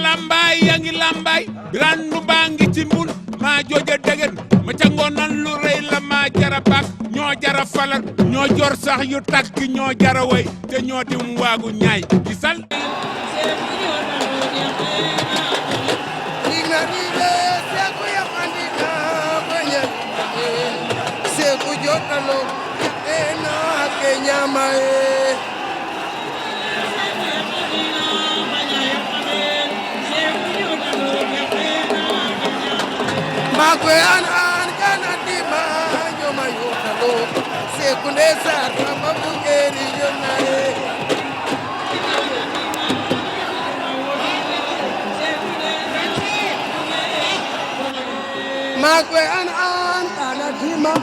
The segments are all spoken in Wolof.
lambaay yaa ngi lambaay randu baa ngi ci mbul maa jooja degen ma ca ngoonan lu rëy la maa jara bak ñoo jara falal ñoo jor sax yu takk ñoo jara way te ñoo dim waagu ñaay gisal Seku jotalo ena kenyamae Makwe an kana dima nyoma yotalo Seku nesa rama bugeri yonae Makwe an kana dima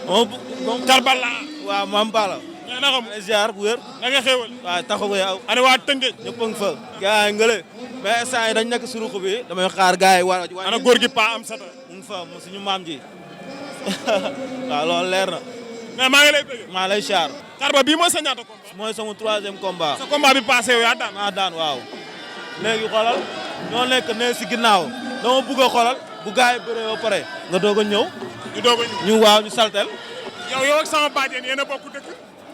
moom Karbala waaw maam Bala. mais na xam ziar bu wér. na nga xéewal waaw taxawu yow. ana waa Tëngéej ñëpp a ngi fa. gars yi ngële. mais instant yi dañ nekk si ruq bi. damay xaar gars yi waa. ana góor gi Pa am sata mu ngi fa mu suñu maam ji. waaw loolu leer na. mais maa ngi lay bëgg. maa lay ziar. Karba bii mooy sa ñaata combat. mooy sama 3e combat. sa combat bi passé yow yaa daan. maa daan waaw. léegi xoolal ñoo nekk ne si ginnaaw dama bëgg a xoolal bu gars yi bëree ba pare nga doog a ñëw. ñu doog a ñëw ñu waaw ñu saltel. yow ak sama bàjjen yéen a bokk dëkk.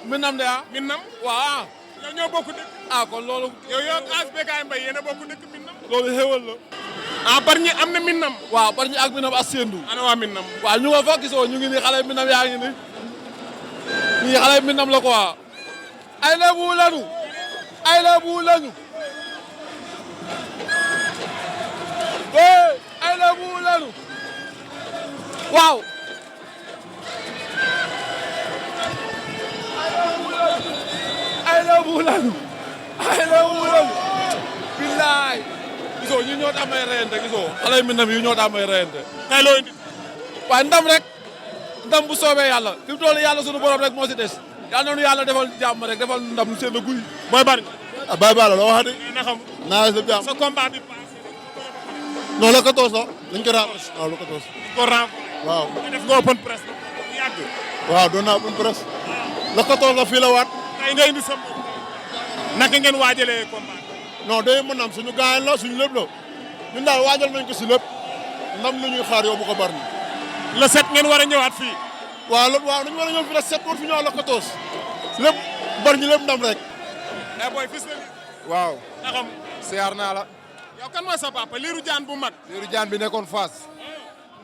Minam de ah. Minam waaw. yow ñoo bokk dëkk. ah kon loolu. yow ak ASBK Mbaye yéen a bokk dëkk Minam. loolu xéwal la. ah Bargny am na Minam. waaw Bargny ak Minam ak Sendou. ana waa Minam. waaw ñu nga fa gisoo ñu ngi nii xale Minam yaa ngi nii. ñii xale Minam la quoi. ay lebu lañu. ay lebu lañu. ay lebu lañu. waaw. ay lebu lañu. ay lebu lañu. billaay. gisoo ñu ñoo am ay reyante gisoo. xale Minam yi ñoo am ay reyante. tey loo indi. waaye ndam rek. ndam bu soobee yàlla. fi mu toll yàlla sunu borom rek moo si des. yàlla noonu yàlla defal jàmm rek defal ndam lu seen guy. booy Bargny. ah Baye Balla loo waxati. na xam naa la jàmm. sa combat bi passé. non la 14 la. dañ ko renforcer waaw la 14. ko renfort. waaw. nga def nga open press bu yàgg. waaw doon naa open press. la 14 la fii la waat. tey nga indi sa mbokk. naka ngeen waajalee combat. non day mën am suñu gaañ la suñu lépp la. ñun daal waajal nañ ko si lépp. ndam lu ñuy xaar yóbbu ko Bargny. le 7 ngeen war a ñëwaat fii. waaw loolu waaw dañu war a ñëw fii la 7 war fi ñëwaat la 14. lépp Bargny lépp ndam rek. mais booy fis na waaw. na xam. siyaar naa la. yow kan mooy sa papa Lirou Diane bu mag. Lirou Diane bi nekkoon Fass.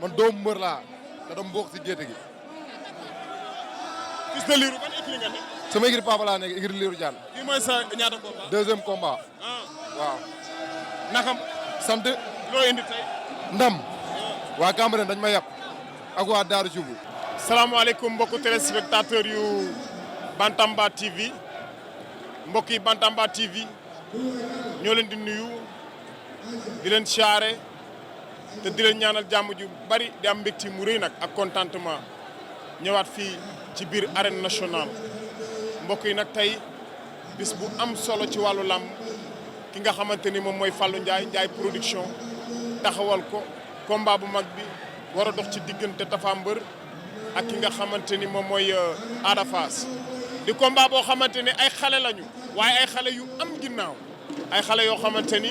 man doomu mbër laa. te dama bokk si gétt gi. fis na Lirou ban écurie nga nekk. sama écurie papa laa nekk écurie Lirou Diane. kii mooy sa ñaata combat. 2e combat. waaw. na xam. sant. loo indi tey. ndam. waa Cambérène dañ ma yàpp. ak waa Daaru Cubu. salaamaaleykum mbokku téléspectateur yu Bantamba TV mbokk yi Bantamba TV ñoo leen di nuyu di leen siyaare te di leen ñaanal jàmm ju bari di am mbégte mu rëy nag ak contentement ñëwaat fii ci biir arène nationale mbokk yi nag tey bis bu am solo ci wàllu làmb ki nga xamante ni moom mooy Fallou Ndiaye production taxawal ko combat bu mag bi war a dox ci diggante Tapha Mbeur ak ki nga xamante ni moom mooy Ada Fass di combat boo xamante ni ay xale lañu waaye ay xale yu am ginnaaw ay xale yoo xamante ni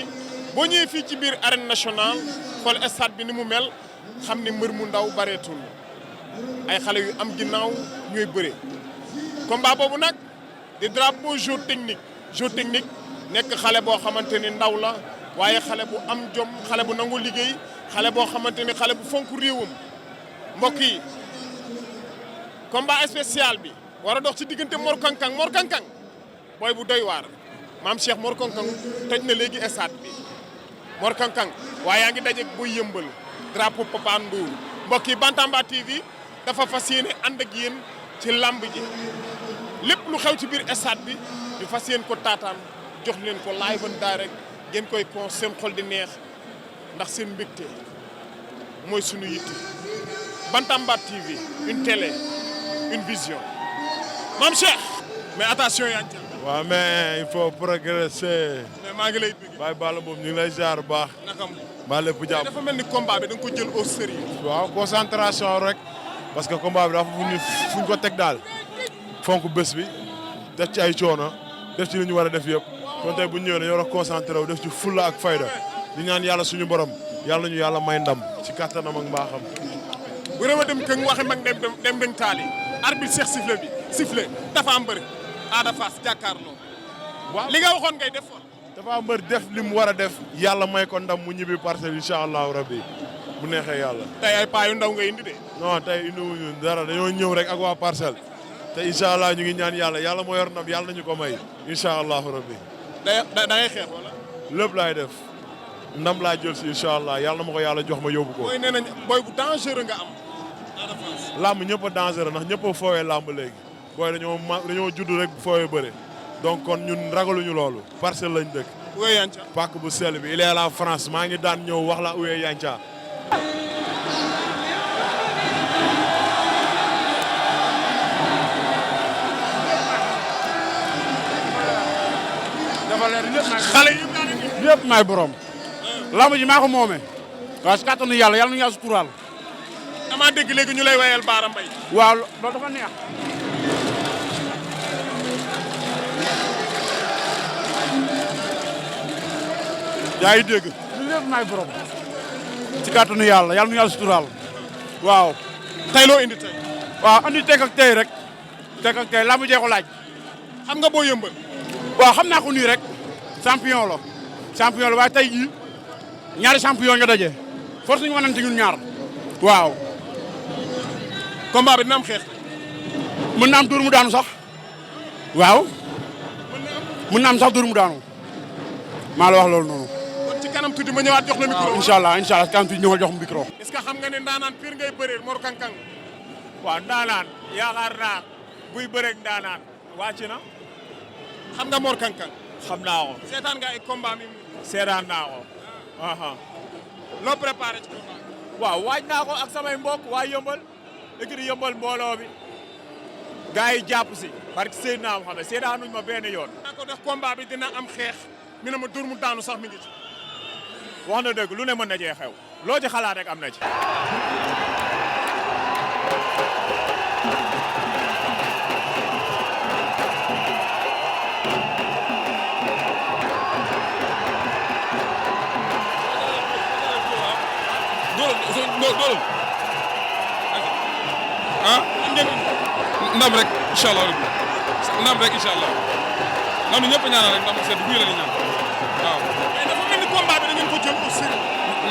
boo ñëwee fii ci biir arène nationale xool stade bi ni mu mel xam ni mbër mu ndaw bareetul ay xale yu am ginnaaw ñooy bëre combat boobu nag di drapeau jeu technique nekk xale boo xamante ni ndaw la waaye xale bu am jom xale bu nangu liggéey xale boo xamante ni xale bu fonk réewam mbokk yi combat spécial bi war a dox ci diggante Mor Kankang booy bu doy waar maam Cheikh Mor Kankang tëj na léegi stade bi Mor Kankang waaye yaa ngi dajeeg buy yëmbal drapeau Papa Ndour mbokk yi Bantamba TV dafa fas yéene ànd ak yéen ci lamb ji lépp lu xew ci biir stade bi ñu fas yéen ko taataan jox leen ko live and direct ngeen koy kon seen xol di neex ndax seen mbégte mooy sunu yitte Bantamba TV une télé une vision maam Cheikh mais attention yaa ngi waaw mais il faut progresser. mais maa ngi lay bëgg. Baye Balla moom ñu ngi lay ziar bu baax. nakam mbaa lépp jàmm. dafa mel ni combat bi da nga ko jël au sérieux. waaw concentration rek parce que combat bi dafa fu ñu ko teg daal fonk bés bi def ci ay coono def ci li ñu war a def yëpp kon tey bu ñu ñëwee dañoo war a concentré wu def ci fulla ak fayda di ñaan yàlla suñu borom yàlla nañu yàlla may ndam ci kattanam ak mbaaxam. bu réew a dem kën waxe mag dem taali arbitre Cheikh sifflé Tapha Mbeur Ada Fass jàkkaarloo. waaw li nga waxoon ngay def fa. Tapha Mbeur def li mu war a def yàlla may ko ndam mu ñibbi parcelle incha allahu rabbi bu neexee yàlla. tey ay paa yu ndaw nga indi de. non tey indiwuñu dara dañoo ñëw rek ak waa parcelle te incha allah ñu ngi ñaan yàlla moo yor ndam yàlla nañu ko may incha allahu rabbi. da ngay xeex wala. lépp laay def ndam laa jël si incha allah yàlla na ma ko yàlla jox ma yóbbu ko. booy nee nañ booy bu dangereux nga am. Ada Fass. làmb ñëpp a dangereux ndax ñëpp a foowee làmb léegi booy dañoo judd rek foowee bëre donc kon ñun ragaluñu loolu parcelle lañ dëkk. Uwe Yancha. pàkk bu sell bi il est la France maa ngi daan ñëw wax la Uwe Yancha. xale yi yëpp maay borom. lamb ji maa ko moomee. waaw si kàttanu yàlla yàlla nu yàlla suturaal. damaa dégg léegi ñu lay wayal Baara Mbaye. waaw loolu dafa neex. yaa ngi dégg. ñun yëpp maay borom. si kàttanu yàlla yàlla nu yàlla suturaal. waaw. tey loo indi tey. waaw andi teg ak tey rek. teg ak tey lamb jee ko laaj. xam nga boo yëmbal. waaw xam naa ko nii rek. champion la waaye tey jii ñaari champion nga daje force ñu wanante ñun ñaar waaw. combat bi dina am xeex. mën na am dóor mu daanu sax waaw. mën na am sax dóor mu daanu maa la wax loolu noonu. kon ci kanam tuuti ma ñëwaat jox la micro. waaw incha allah kanam tuuti ñëwal jox mu micro. est-ce que xam nga ne ndaanaan pire ngay bëreel Mor Kankang. waaw ndaanaan yaakaar naa buy bëreeg ndaanaan wàcc na. xam nga Mor Kankang. xam naa ko. seetaan nga ay combat mi. seetaan naa ko. loo préparé ci combat. waaw waaj naa ko ak samay mbokk waa yëmbal écurie yëmbal mbooloo bi gars yi jàpp si parce que Seydina Mohamed seedaanuñ ma benn yoon. naa ko def combat bi dina am xeex mi ne ma dur mu daanu sax mi ngi ci. wax na dëgg lu ne mën na cee xew loo ci xalaat rek am na ci. doolul ah ndam rek incha allah ndam rek incha allah ndam ñëpp ñaanal rek ndam sedd bu ñu la di ñaan waaw. mais dafa mel ni combat bi da ngeen ko jël au sérieux.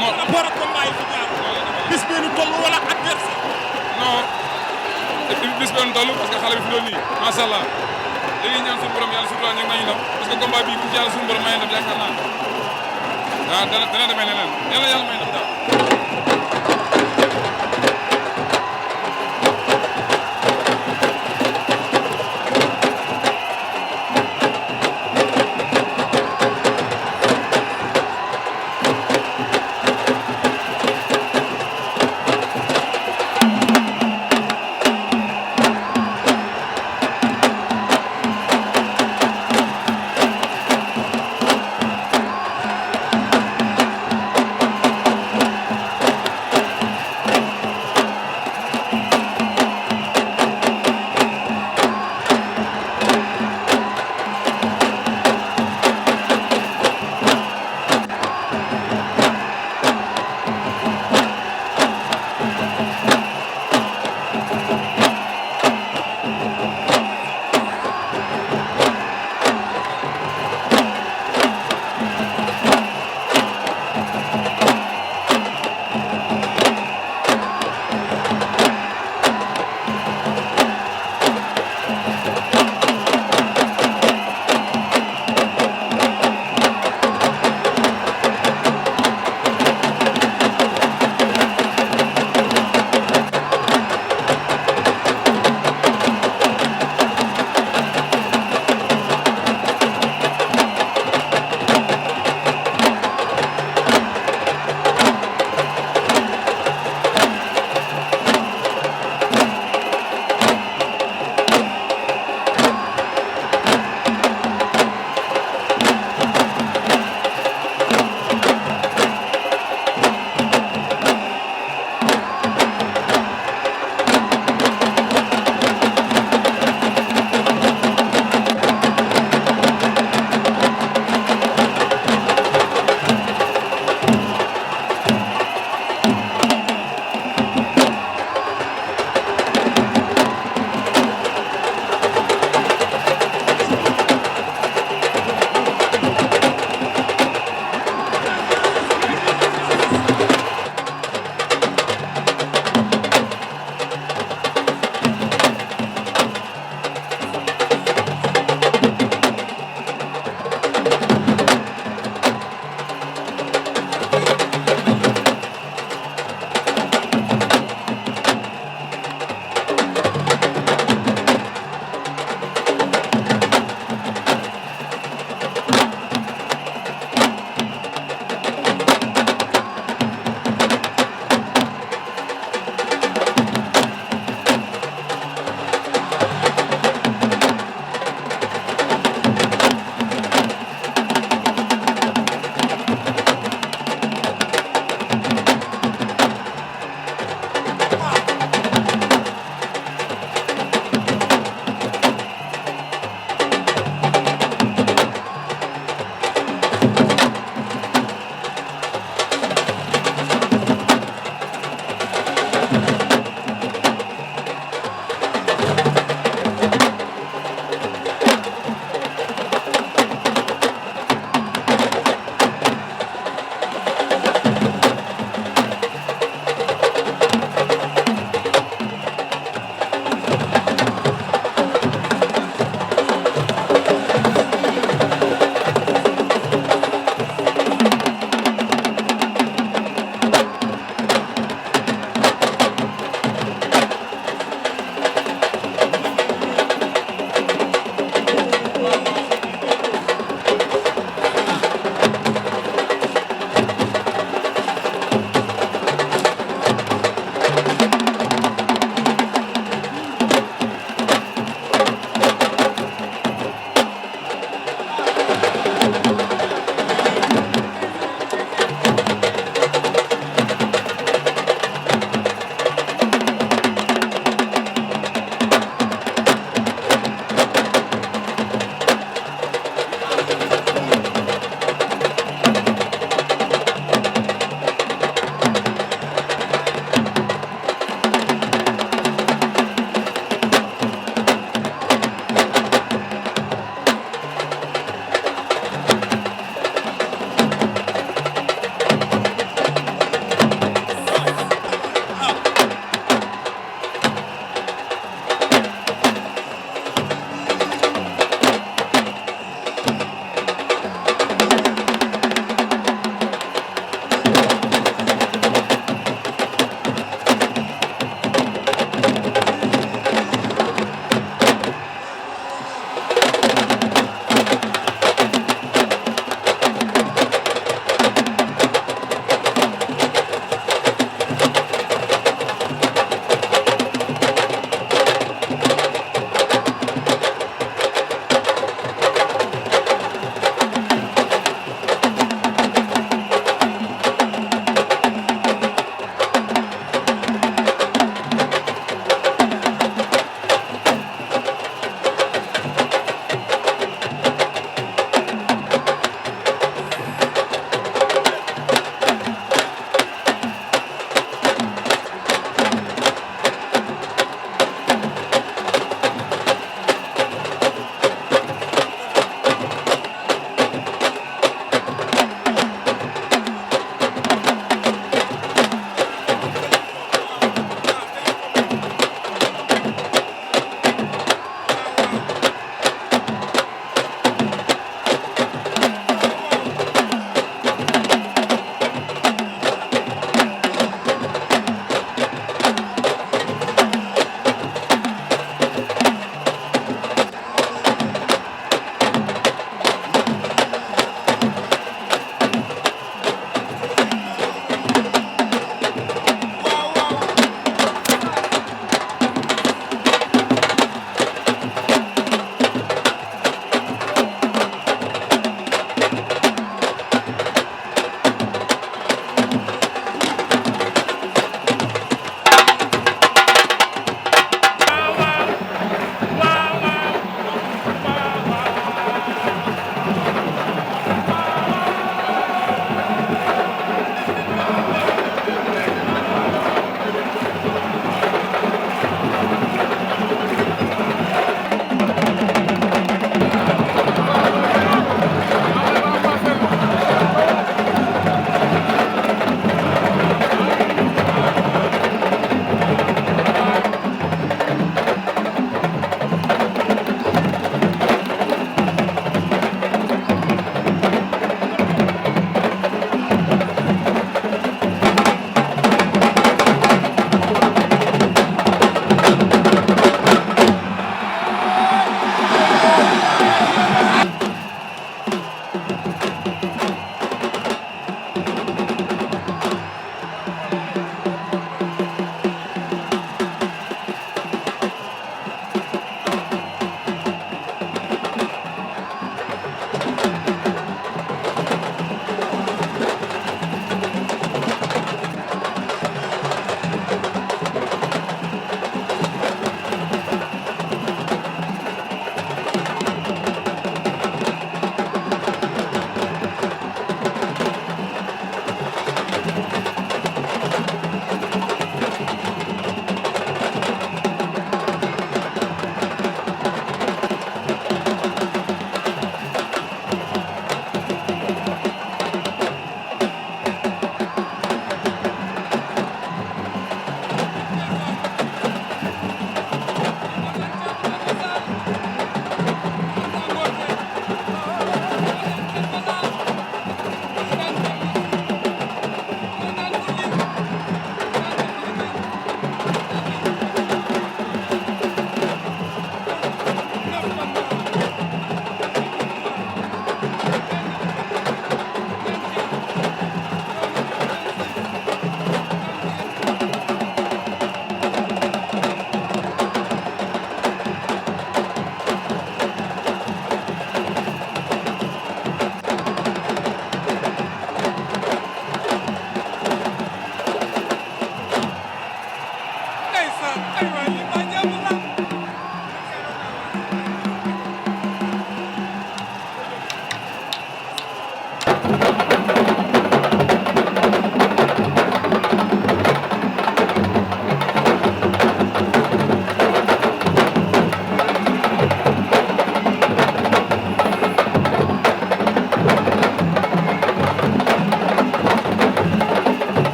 non par rapport ak combat yi fi jaar. bis bee nu toll wala adversaire. non bis bee nu toll parce que xale bi fi doon nii macha allah dañuy ñaan suñu borom yàlla suñu borom ñu ngi may ndam parce que combat bii bu ci yàlla suñu borom may ndam yaakaar naa waaw dana demee neneen yàlla may ndam daal.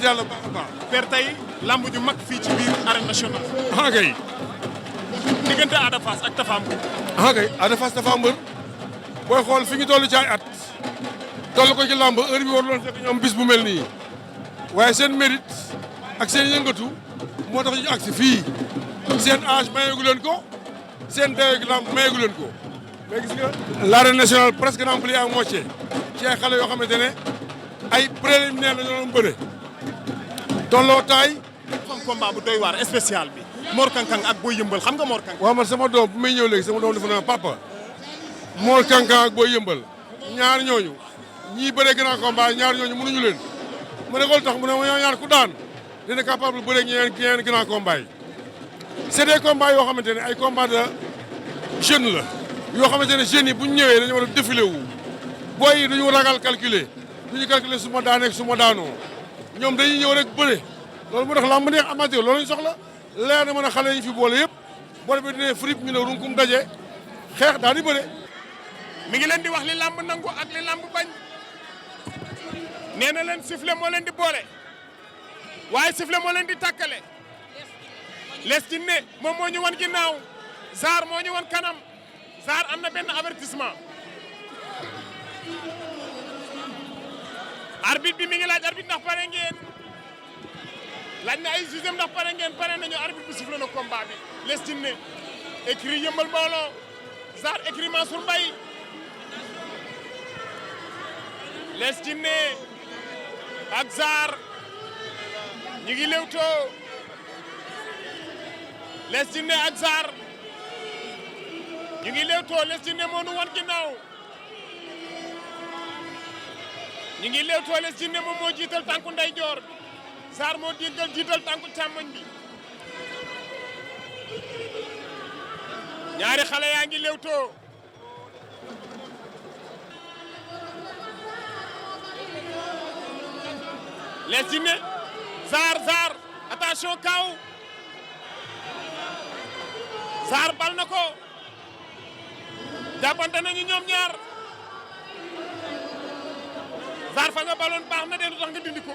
sant yàlla baax a baax. père tey lamb ju mag fii ci biir arène nationale. ah kay. diggante Ada Fass ak Tapha Mbeur. ah kay Ada Fass Tapha Mbeur booy xool fi ñu toll ci ay at toll ko ci lamb heure bi war loon fekk ñoom bis bu mel nii waaye seen mérite ak seen yëngatu moo tax ñu agsi fii seen âge mayeegu leen ko seen dayoog lamb mayeegu leen ko mais gis nga l'arène nationale presque remplie à moitié ci ay xale yoo xamante ne ay préliminaire la ñu doon bëre tolloo taay. comme combat bu doy waar spécial bi Mor Kankang ak Boy Yëmbal xam nga Mor Kankang. waaw man sama doom bu may ñëw léegi sama doom dafa ne papa Mor Kankang ak Boy Yëmbal ñaar ñooñu ñii bëree grand combat ñaar ñooñu mënuñu leen ma ne ko tax mu ne ma ñaar ku daan dina capable bëree ñeneen grand combat yi c'est des combats yoo xamante ne ay combat de jeunes la yoo xamante ne jeunes yi bu ñu ñëwee dañu war a défilé wu booy yi dañu ragal calculer duñu calculer su ma daanee su ma daanoo ñoom dañuy ñëw rek bëre loolu moo tax lamb neex amateur loolu lañ soxla leer na mën a xale yi fi boole yëpp boole bi dine frip ñu ne runkum daje xeex daal di bëre. mi ngi leen di wax li lamb nangu ak li lamb bañ nee na leen sifflet moo leen di boole waaye sifflet moo leen di takkale les ci ne moom moo ñu wan ginnaaw Zar moo ñu wan kanam Zar am na benn avertissement arbitre bi mi ngi laaj arbitre ndax pare ngeen laaj na ay sixième ndax pare ngeen pare nañu arbitre bi sifflé na combat bi les ci ne écrit Yeumbeul Mbooloo Zar écrit Mansour Mbaye les ci ne ak Zar ñu ngi lewtoo les ci ne ak Zar ñu ngi lewtoo les ci ne moo nu wan ginnaaw ñu ngi lewtoo les ci ne moom moo jiital tànku ndeyjoor Zar moo jiital tànku càmmoñ bi ñaari xale yaa ngi lewtoo les ci ne Zar attention kaw Zar bal na ko jàppante nañu ñoom ñaar Zar fa nga baloon baax na de lu tax nga dindi ko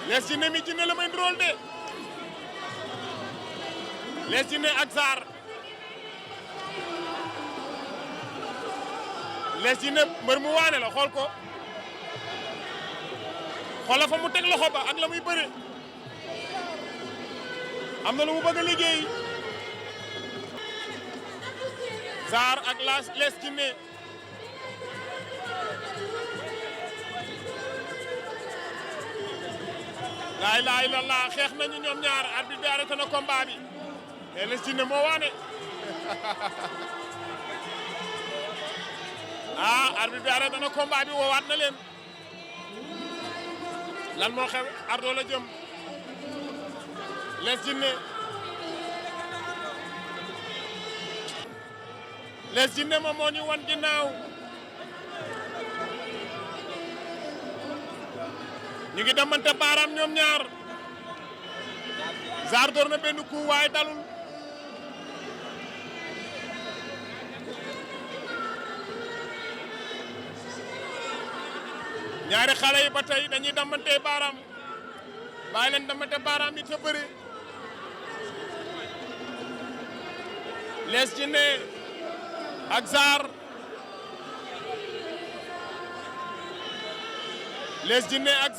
les ci ne mi ci ne la may drôle de les ci ne ak Zar les ci ne mbër mu waane la xool ko xoola fa mu teg loxo ba ak la muy bëre am na lu mu bëgg a liggéey Zar ak les ci ne laa ilaaha illallaah xeex nañu ñoom ñaar arbitre bi arrêté na combat bi te les ci ne moo waane arbitre bi arrêté na combat bi woowaat na leen lan moo xew ardo la jëm les ci ne les ci ne moom moo ñu wan ginnaaw ñu ngi demante baaraam ñoom ñaar Zar door na benn coup waaye dalul ñaari xale yi ba tey dañuy damante baaraam bàyyi leen damante baaraam yi te bëri les ci ne ak Zar les ci ne ak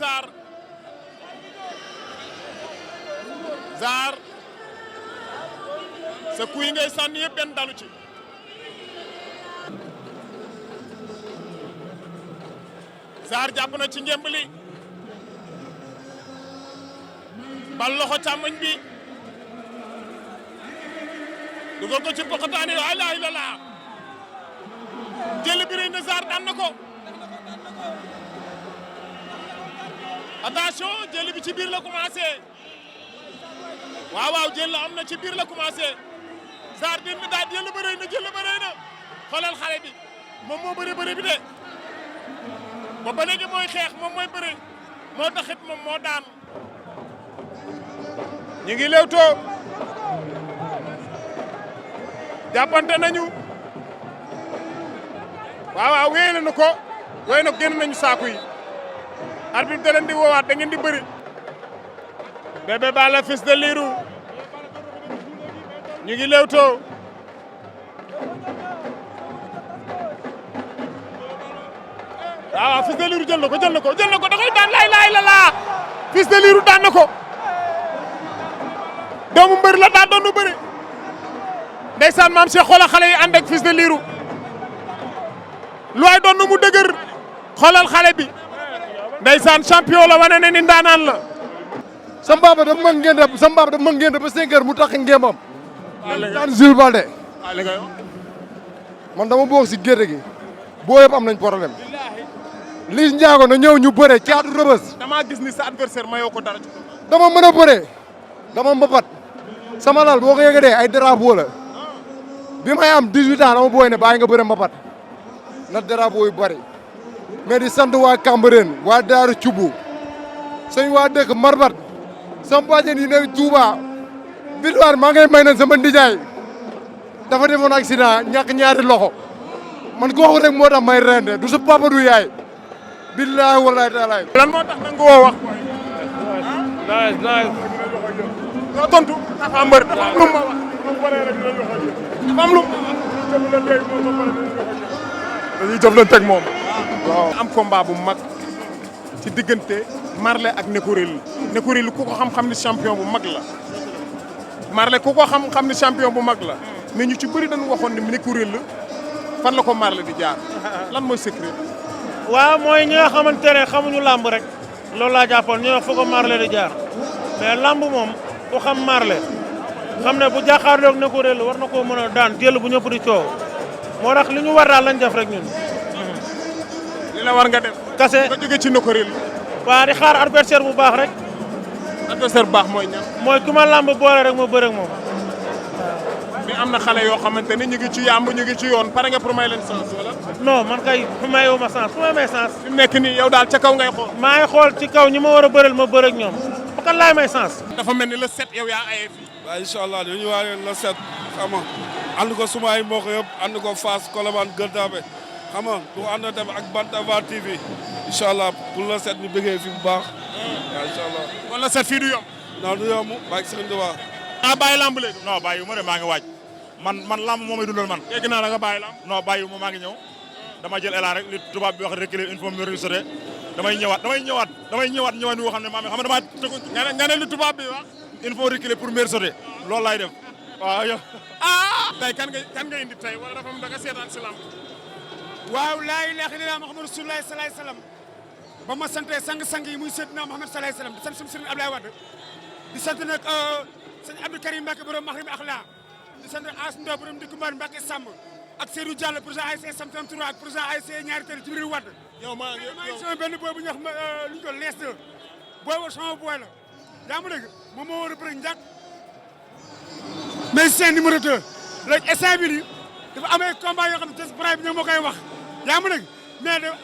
Zar sa coup yi ngay sànni yëpp benn dalu ci Zar jàpp na ci ngemb li bal loxo càmmoñ bi dugal ko ci poxataani la ilaha illallah jël bi rëy na Zar daan na ko attention jël bi ci biir la commencé waaw jël la am na ci biir la commencé Zar din daa jël ba rëy na xoolal xale bi moom moo bëri bi de ba léegi mooy xeex moom mooy bëri moo taxit moom moo daan ñu ngi lewtoo jàppante nañu waaw wéyale na ko wéy na génn nañu saaku yi arbitre da leen di woowaat da ngeen di bëri Bébé Balla Fils de Lirou ñu ngi lewtoo waaw Fils de Lirou jël na ko da koy daan laay la laa Fils de Lirou daan na ko doomu mbër la daa doon lu bëri ndeysaan maam Cheikh xoolal xale yi ànd ak Fils de Lirou lu ay doon mu dëgër xoolal xale bi ndeysaan champion la wane ne ni ndaanaan la. sama papa dafa mën ngeen ba 5 heures mu tax ngémbam. daan Jules Balde. man dama bokk si gerte gi boo yëpp am nañ problème. Liss Ndiago na ñëw ñu bëre caatu rëbës. damaa gis ni sa adversaire mayoo ko dara ci. dama mën a bëre dama mbapat sama lal boo ko yëgatee ay drapeau la bi may am 18 ans dama booy ne bàyyi nga bëre mbapat na drapeau yu bëri mais di sant waa Cambérène waa Daaru Cubu sëñ waa dëkk Marbat sama bàjjen yi nekk Touba victoire maa ngay may na sama ndijaay dafa defoon accident ñàkk ñaari loxo man kooku rek moo tax may rende du sa papa du yaay billaahi wallaahi taalaay lan moo tax nangu woo wax nice doo tontu dafa mbër dafa am lu ma wax dafa am lu dañuy jëflanteeg moom waaw am combat bu mag ci diggante Marley ak Nécourél ku ko xam-xam ni champion bu mag la Marley ku ko xam-xam ni champion bu mag la mais ñu ci bëri dañu waxoon ni Nécourél fan la ko Marley di jaar lan mooy secret. waaw mooy ñi nga xamante ne xamuñu làmb rek loolu laa jàppoon ñu wax fa ko Marley di jaar mais làmb moom ku xam Marley xam ne bu jàkkaarloog Nécourél war na koo mën a daan jël bu ñëpp di coow moo tax li ñu war daal lañ def rek ñun. li la war nga def. kase nga jóge ci Nécourél. waa di xaar adversaire bu baax rek. adversaire bu baax mooy ñan. mooy ku ma làmb boole rek ma bëre ak moom. mais am na xale yoo xamante ne ñu ngi ci yàmb ñu ngi ci yoon pare nga pour may leen sens wala. non man kay mayewu ma sens fu ma may sens. fi mu nekk nii yow daal ca kaw ngay xool. maa ngi xool ci kaw ñi ma war a bëreel ma bëre ak ñoom ba kan laay may sens. dafa mel ni le 7 yow yaa aye fii. waaw incha allah dañu ñu waajal le 7 xam nga ànd ko suma ay mbokk yëpp ànd ko Fass Colobane Gueule Tapée xam nga du ànd tamit ak Bantamba TV incha allah pour le 7 ñu bëggee fi bu baax. waaw incha allah. kon le 7 fii du yomb. non du yomb bàyyi Serigne Touba. ah bàyyi lamb léegi. non bàyyi ma de maa ngi waaj man lamb moo may dundal man. dégg naa la nga bàyyi lamb. non bàyyi ma maa ngi ñëw dama jël élan rek li tubaab bi wax reculer une fois mieux sauter damay ñëwaat ñëwaat woo xam ne xam nga damaa tëgg. nga ne li tubaab bi wax. il faut reculer pour mieux sauter loolu laay def waaw yow. tey kan nga indi tey wala dafa am da nga seetaan si lamb. waaw laa ilaaha illallaah Muhammadu Rasulullaahi sallallaahu alayhi wa sallam ba ma sante sang-sang yi muy Seydina Muhammad sallallaahu alayhi wa sallam di sant suñu sëriñ Abdoulaye Wade di sant nag sëñ Abdou Karim Mbacke borom Maxrim Akhla di sant As Ndo borom Dikku Mbar Mbacke Samb ak Seydou Diallo président ASC Samtam Tour ak président ASC ñaari tëri ci biir Wade yow maa ngi sama benn booy bu ñuy wax lu ñu ko lees de booy wa sama booy la yaa ma dégg moom moo war a bëri njàkk mais c'est numéro 2 léegi instant bi nii dafa amee combat yoo xam ne test bi ñoom moo koy wax yaa ma dégg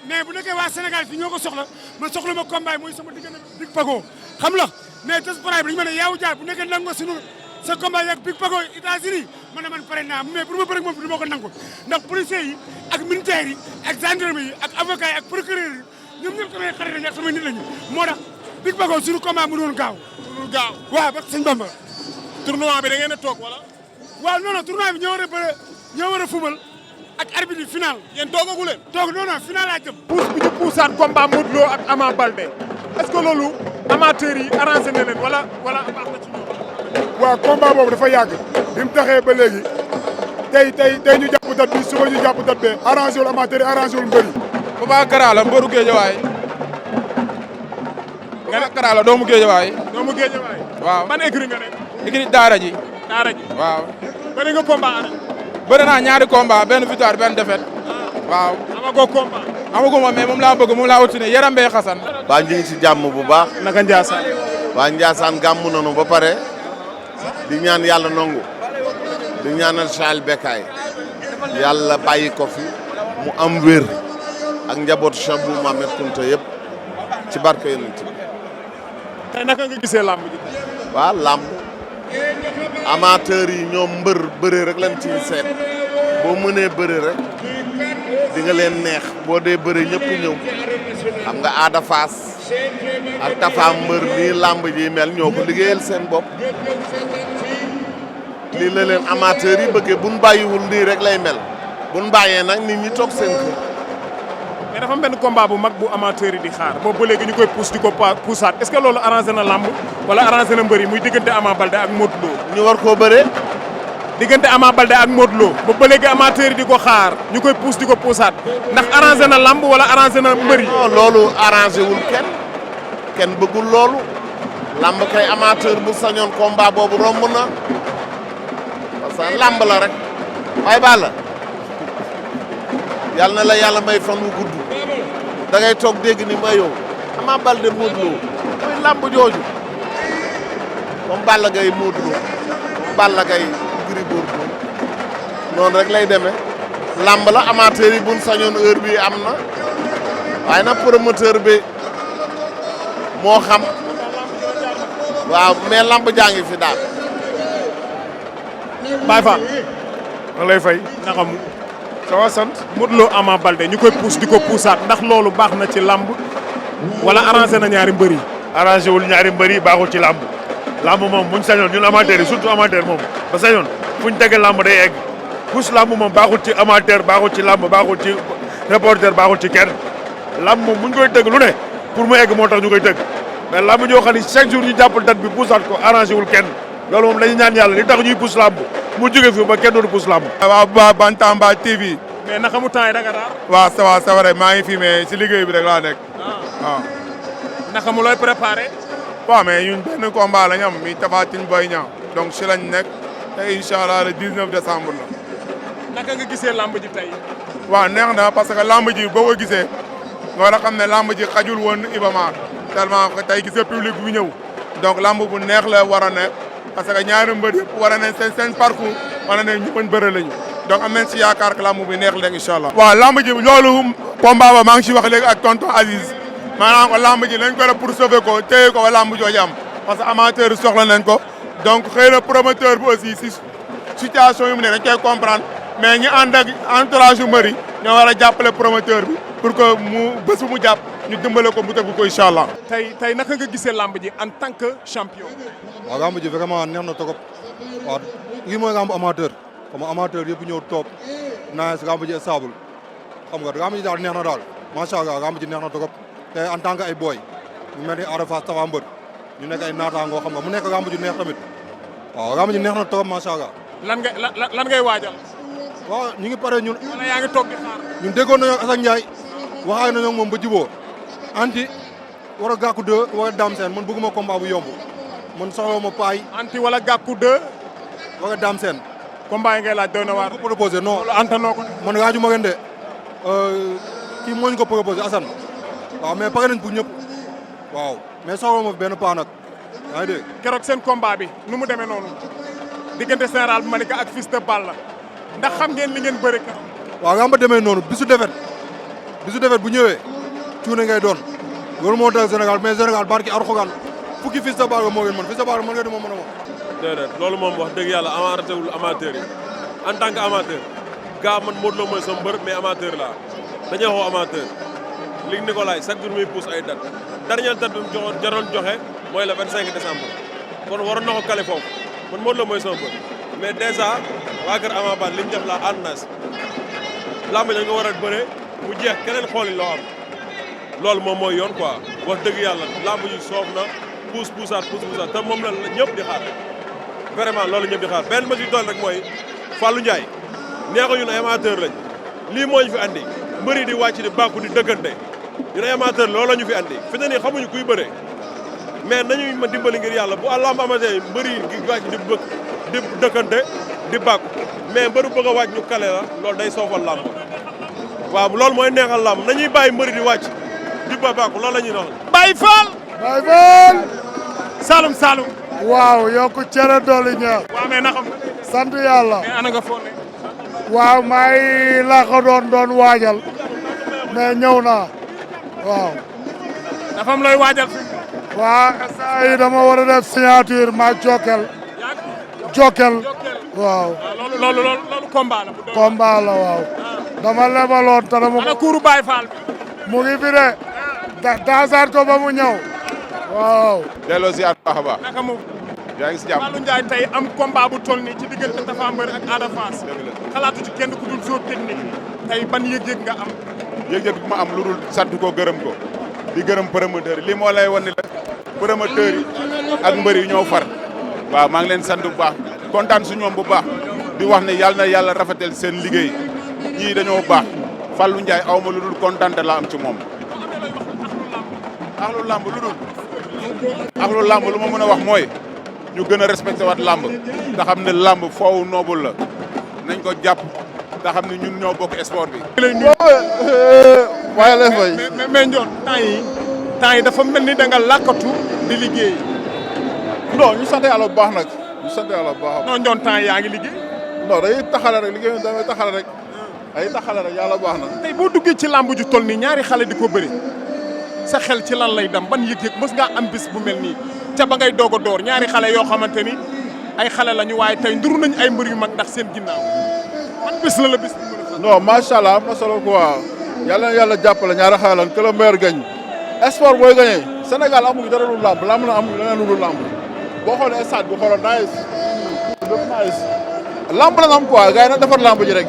mais bu nekkee waa Sénégal fii ñoo ko soxla man soxla ma combat mooy sama diggante Big Pago xam la mais test bi dañu ma ne yaawu jaar bu nekkee nangu nga sunu sa combat yak Big Pago États-Unis man pare naa mais pour ma bëri moom du ma ko nangu ndax policiers yi ak militaires yi ak gendarme yi ak avocats yi ak procureur yi ñoom ñëpp samay xarit lañu ak samay nit lañu moo tax Big Pago suñu combat mu doon gaaw waaw ba sëñ Bamba tournoi bi da ngeen a toog wala. waaw non non tournoi bi ñoo war a fubal ak arbitre final. yéen toogagu leen. toog non non final laa jëm. puus bi ñu puusaat combat Modou Lo ak Ama Baldé est-ce que loolu amateurs yi arrangé na leen wala baax na ci ñoom. waaw combat boobu dafa yàgg bi mu taxee ba léegi tey ñu jàpp date bi suba ñu jàpp date bee arrangé wul amateur yi arrangé wul mbëri. Papa Kara la mbëru Géejawaay. nga ne Kara la doomu Géejawaay. waaw ban écurie nga ne. écurie Daara ji. waaw. bëri nga combat arène. bëri naa ñaari combat benn victoire benn défaite. waaw. amagoo combat. amaguma mais moom laa bëgg moom laa wut ne yaram bee xasan. waa ñu ngi ci jàmm bu baax. naka Ndiassane. waa Ndiassane gàmm nañu ba pare di ñaan yàlla nangu di ñaanal Charles Bekkaay yàlla bàyyi ko fi mu am wér ak njabootu Cheikh Bou Mamed Kounta yëpp ci barke Yonent bi. tey naka nga gisee làmb ji. waaw làmb amateurs yi ñoom mbër bëre rek lañ ciy seet boo mënee bëre rek di nga leen neex boo dee bëre ñëpp ñëw xam nga Ada Fass ak Tafa mbër nii làmb ji mel ñoo ko liggéeyal seen bopp lii la leen amateurs yi bëggee buñ bàyyiwul nii rek lay mel buñ bàyyee nag nit ñi toog seen kër. mais dafa am benn combat bu mag bu amateur yi di xaar boobu ba léegi ñu koy pousse di ko poussaat est-ce que loolu arrangé na lamb wala arrangé na mbër yi muy diggante Ama Baldé ak Modou Lo. ñu war koo bëree. diggante Ama Baldé ak Modou Lo boobu ba léegi amateur yi di ko xaar ñu koy pousse di ko poussaat ndax arrangé na lamb wala arrangé na mbër yi. non loolu arrangé wul kenn bëggul loolu lamb kay amateur bu sañoon combat boobu romb na parce que lamb la rek waaye baal la yàlla na la yàlla may fan wu gudd. da ngay toog dégg ni ma yow Ama Baldé Modou Lo muy làmb jooju comme Balla Gaye Modou Lo comme Balla Gaye Gris Bordeaux noonu rek lay demee làmb la amateur yi buñ sañoon heure bi am na waaye nag promoteur bi moo xam waaw mais làmb jaa ngi fi daal. Baye Fall ma lay fay naka mu sawa sant Modou Lo Ama Baldé ñu koy pousse di ko poussaat ndax loolu baax na ci lamb wala arrangé na ñaari mbër yi. arrangé wul ñaari mbër yi baaxul ci lamb lamb moom buñ sañoon ñun amateur yi surtout amateur moom ba sañoon fuñ tege lamb day egg pousse lamb moom baaxul ci amateur baaxul ci lamb baaxul ci reporter baaxul ci kenn lamb moom buñ koy tëgg lu ne pour mu egg moo tax ñu koy tëgg mais lamb ñoo xam ne chaque jour ñu jàppal date bi poussaat ko arrangé wul kenn loolu moom dañuy ñaan yàlla li tax ñuy pousse lamb mu jóge fi ba kenn dootu pousse lamb. waaw Bantamba TV. mais naka mu temps yi da nga raar. waaw ça va ça va rek maa ngi fi mais si liggéey bi rek laa nekk. waaw. naka mu looy préparé. waaw mais ñun benn combat la ñu am mi Tapha Tine Boy Niang donc si lañ nekk te incha allah le 19 décembre la. naka nga gisee lamb ji tey. waaw neex na parce que lamb ji boo ko gisee nga war a xam ne lamb ji xajul woon Iba Mar tellement que tey gis nga public bu ñëw donc lamb bu neex la war a nekk parce que ñaari mbër yëpp war a ne seen parcours war a ne ñu mën bëre lañu. donc am nañ si yaakaar que lamb bi neex léegi incha allah. waaw lamb ji loolu combat ba maa ngi si wax léegi ak tonton Aziz maanaam ko lamb ji lañ ko def pour sauver ko téye ko ba lamb jooju am parce que amateur yi soxla nañ ko donc xëy na promoteur bi aussi si situation yu mu ne dañ koy comprendre mais ñi ànd ak entourage yu mbëri ñoo war a jàppale promoteur bi pour que mu bés bu mu jàpp ñu dimbale ko mu tëgg ko incha allah. tey naka nga gisee lamb ji en tant que champion. waaw lamb ji vraiment neex na trop waaw lii mooy lamb amateur. comme amateur yëpp ñëw toog naa si lamb ji stable xam nga lamb ji daal neex na daal macha allah lamb ji neex na trop te en tant que ay boy ñu mel ni Ada Fass Tapha Mbeur ñu nekk ay naataangoo xam nga mu nekk lamb ji neex tamit waaw lamb ji neex na trop macha allah. lan ngay waajal. waaw ñu ngi pare ñun. wala yaa ngi toog di xaar. ñun déggoon nañoo Assane Ndiaye waxaay nañoo moom ba juboo anti war a gàkku 2 war a Dame Sène man bëgguma combat bu yomb man soxla ma paay. anti wala gàkku 2. war a Dame Sène. combat yi ngay laaj doy na waar. ko proposé non loolu antanoo ko. man raaju ma ren de kii moo ñu ko proposé Assane waaw mais pare nañ pour ñëpp waaw mais soxla ma benn paa nag yaa ngi dégg. keroog seen combat bi nu mu demee noonu diggante général bu Malika ak Fils de Balla ndax xam ngeen li ngeen bëri ka. waaw nga ma demee noonu bisu defet bu ñëwee cuune ngay doon loolu moo tax Sénégal mais Sénégal barki Alxuraan fukki Fils de Balla moo ngeen mën Fils de Balla mën nga di moom mën a moom. déedéet loolu moom wax dëgg yàlla arrêté wul amateur yi en tant que amateur gaa man Modou Lo mooy sama mbër mais amateur laa dañuy wax amateur Luc Nicolaï chaque jour muy pousse ay date dernière date bi mu joxoon joxe mooy le 25 décembre kon waroon na ko kale foofu man Modou Lo mooy sama mbër mais dèjà waa kër Ama Baldé li ñu def la ànd naa si lamb ja nga war a bëre mu jeex keneen xooli loo am loolu moom mooy yoon quoi wax dëgg yàlla lamb ji soof na pousse te moom la ñëpp di xaar vraiment loolu ñëpp di xaar benn ma ci doon rek mooy Fallou Ndiaye neexu ñun ay amateur lañ lii moo ñu fi andi mbëri di wàcc di bàkku di dëkkante ñun ay amateur loolu la ñu fi andi fi ne nii xamuñu kuy bëre mais nañu ma dimbali ngir yàlla bu lamb amatee mbëri di wàcc di dëkkante di bàkku mais mbëru bëgg a wàcc ñu kale la loolu day soofal lamb waaw loolu mooy neexal lamb nañuy bàyyi mbëri di wàcc di bàkku loolu la ñuy doxal. Baye Fall. Baye Fall. Saloum. waaw yokku cere dooli ñaar. waaw mais na xam nga. sant yàlla. mais ana nga foo ne. waaw maa ngi la ko doon waajal mais ñëw naa waaw. dafa am looy waajal fi. waaw saa yi dama war a def signature ma Jokal waaw. loolu combat la. combat la waaw. dama lebaloon te dama. ana kuuru Baye Fall bi. mu ngi fi de daasaar ko ba mu ñëw waaw. delloo ziar baax a baax. naka mu. yaa ngi si jàmm. Fallou Ndiaye tey am combat bu toll nii ci diggante Tapha Mbeur ak Ada Fass. xalaatu ci kenn ku dul soo technique tey ban yëg-yëg nga am. yëg-yëg bi ma am lu dul sant ko gërëm ko di gërëm promoteur yi lii moo lay wan ni la promoteur yi ak mbër yi ñoo far waaw maa ngi leen sant bu baax kontaan su ñoom bu baax di wax ne yàlla na yàlla rafetal seen liggéey ñii dañoo baax Fallou Ndiaye aw ma lu dul kontaan la am ci moom. axlu lamb lu ma mën a wax mooy ñu gën a respecté waat lamb te xam ne lamb foofu noobul la nañ ko jàpp te xam ne ñun ñoo bokk sport bi. waaye lay fay. mais Ndione temps yi dafa mel ni da nga làkkatu di liggéey. non ñu sant yàlla bu baax nag ñu sant yàlla bu baax. non Ndione temps yi yaa ngi liggéey. non day taxale rek liggéey damay taxale rek ay taxale rek yàlla baax na. tey boo duggee ci làmb ju toll nii ñaari xale di ko bëri sa xel ci lan lay dem ban yëg-yëg mës ngaa am bis bu mel nii ca ba ngay doog a door ñaari xale yoo xamante ni ay xale lañu waaye tey nduru nañ ay mbër yu mag ndax seen ginnaaw man bis la bis bu mën a. non macha allah am na solo quoi yàlla na yàlla jàppale ñaari xale lan que le meilleur gagne sport booy gagné Sénégal amuñu dara lu làmb lamb na amuñu leneen lu dul làmb boo xoolee stade bu xooloon nice lamb la am quoi gars yi nag defar lamb ji rek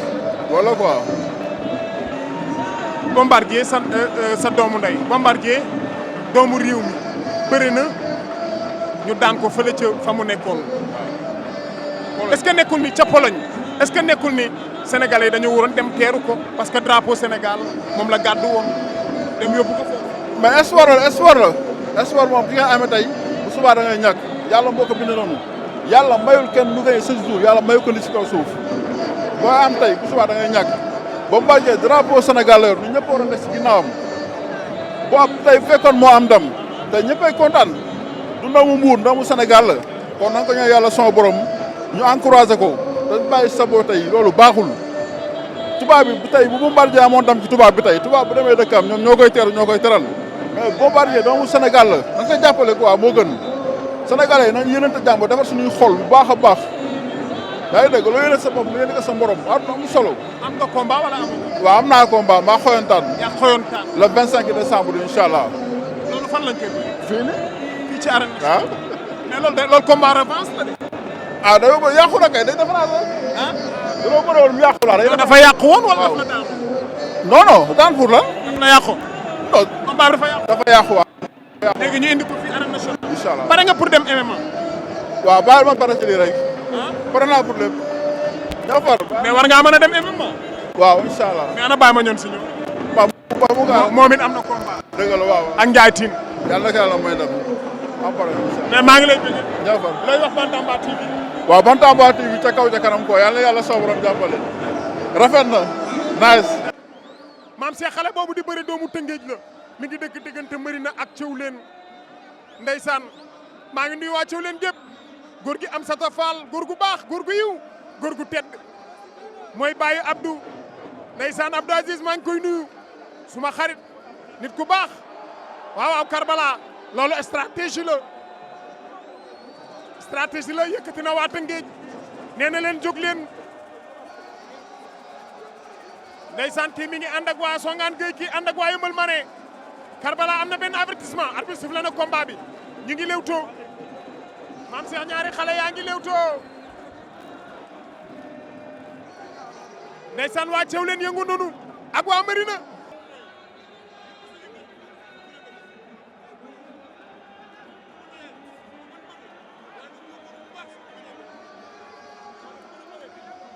wala quoi. Bombardier sa doomu ndey Bombardier doomu réew mi bëri na ñu daan ko fële ca fa mu nekkoon. est-ce que nekkul ni ca Pologne est-ce que nekkul ni sénégalais yi dañoo waroon dem teeru ko parce que drapeau Sénégal moom la gàddu woon dem yóbbu ko foofu. mais espoir moom ki nga amee tey bu subaa da ngay ñàkk yàlla moo ko bind noonu yàlla mayul kenn lu gagné 6 jours yàlla mayu ko ni ci kaw suuf boo am tey bu subaa da ngay ñàkk. Bombardier drapeau Sénégal la yor ñun ñëpp waroon nekk si ginnaawam boo tey fekkoon moo am ndam tey ñëppay kontaan du ndamu Mbuur ndamu Sénégal la kon na nga ko ñaan yàlla son borom ñu encouragé ko te bàyyi sabo tey loolu baaxul tubaab bi tey bu Bombardier amoon ndam ci tubaab bi tey tubaab bu demee dëkkam ñoom ñoo koy teeru ñoo koy teral mais Bombardier doomu Sénégal la na nga koy jàppale quoi moo gën Sénégalais yi nañ yéenante jàmm defar suñuy xol bu baax a baax. yaa ngi dégg loo yéene sa bopp lu yéene ko sa morom am solo. am nga combat wala amul. waaw am naa combat maa xoyantaan. yaa xoyantaan. le 25 décembre incha allah. loolu fan lañ koy bëri. fii nii. fii ci arène. waaw. mais loolu combat revanche la de. ah da nga yàqu na kay day defaraat rek. ah. da nga bëri woon mu yàqu la. dafa yàqu woon wala dafa la daan. non non daan pour la. dafa la yàqu. non combat bi dafa yàqu. dafa yàqu waaw. léegi ñu indi ko fii arène nationale. incha allah pare nga pour dem MMA. waaw baal ma pare ci lii rek. pare naa pour lépp. mais war ngaa mën a dem MMA. waaw incha allah. mais ana Baye ma ñoon si ñoom. waaw mu gaaw moom it am na combat. dëgg la waaw. ak Ndiaye Tine. yàlla na ko yàlla may dem. am pare mais maa ngi lay bëgg. jàppal looy wax Bantamba TV. waaw Bantamba TV ca kaw ca kanam ko yàlla na yàlla soo borom jàppale. rafet na. nice. maam Cheikh xale boobu di bëri doomu Tëngéej la mi ngi dëkk diggante Marina ak Thiawlène ndeysaan maa ngi nuyu waa Thiawlène gépp góor gi Amsata Fall góor gu baax góor gu yiw góor gu tedd mooy bàyyi Abdou ndeysaan Abdou Aziz maa ngi koy nuyu suma xarit nit ku baax waaw waaw Karbala loolu stratégie la yëkkati na waa Tëngéej nee na leen jóg leen ndeysaan kii mi ngi ànd ak waa Songane Gueye kii ànd ak waa Yëmbal Marin Karbala am na benn avertissement arbitre sifflé na combat bi ñu ngi lewtoo maam Cheikh ñaari xale yaa ngi lewtoo ndeysaan waa Thiawlène yëngu nonu ak waa Marina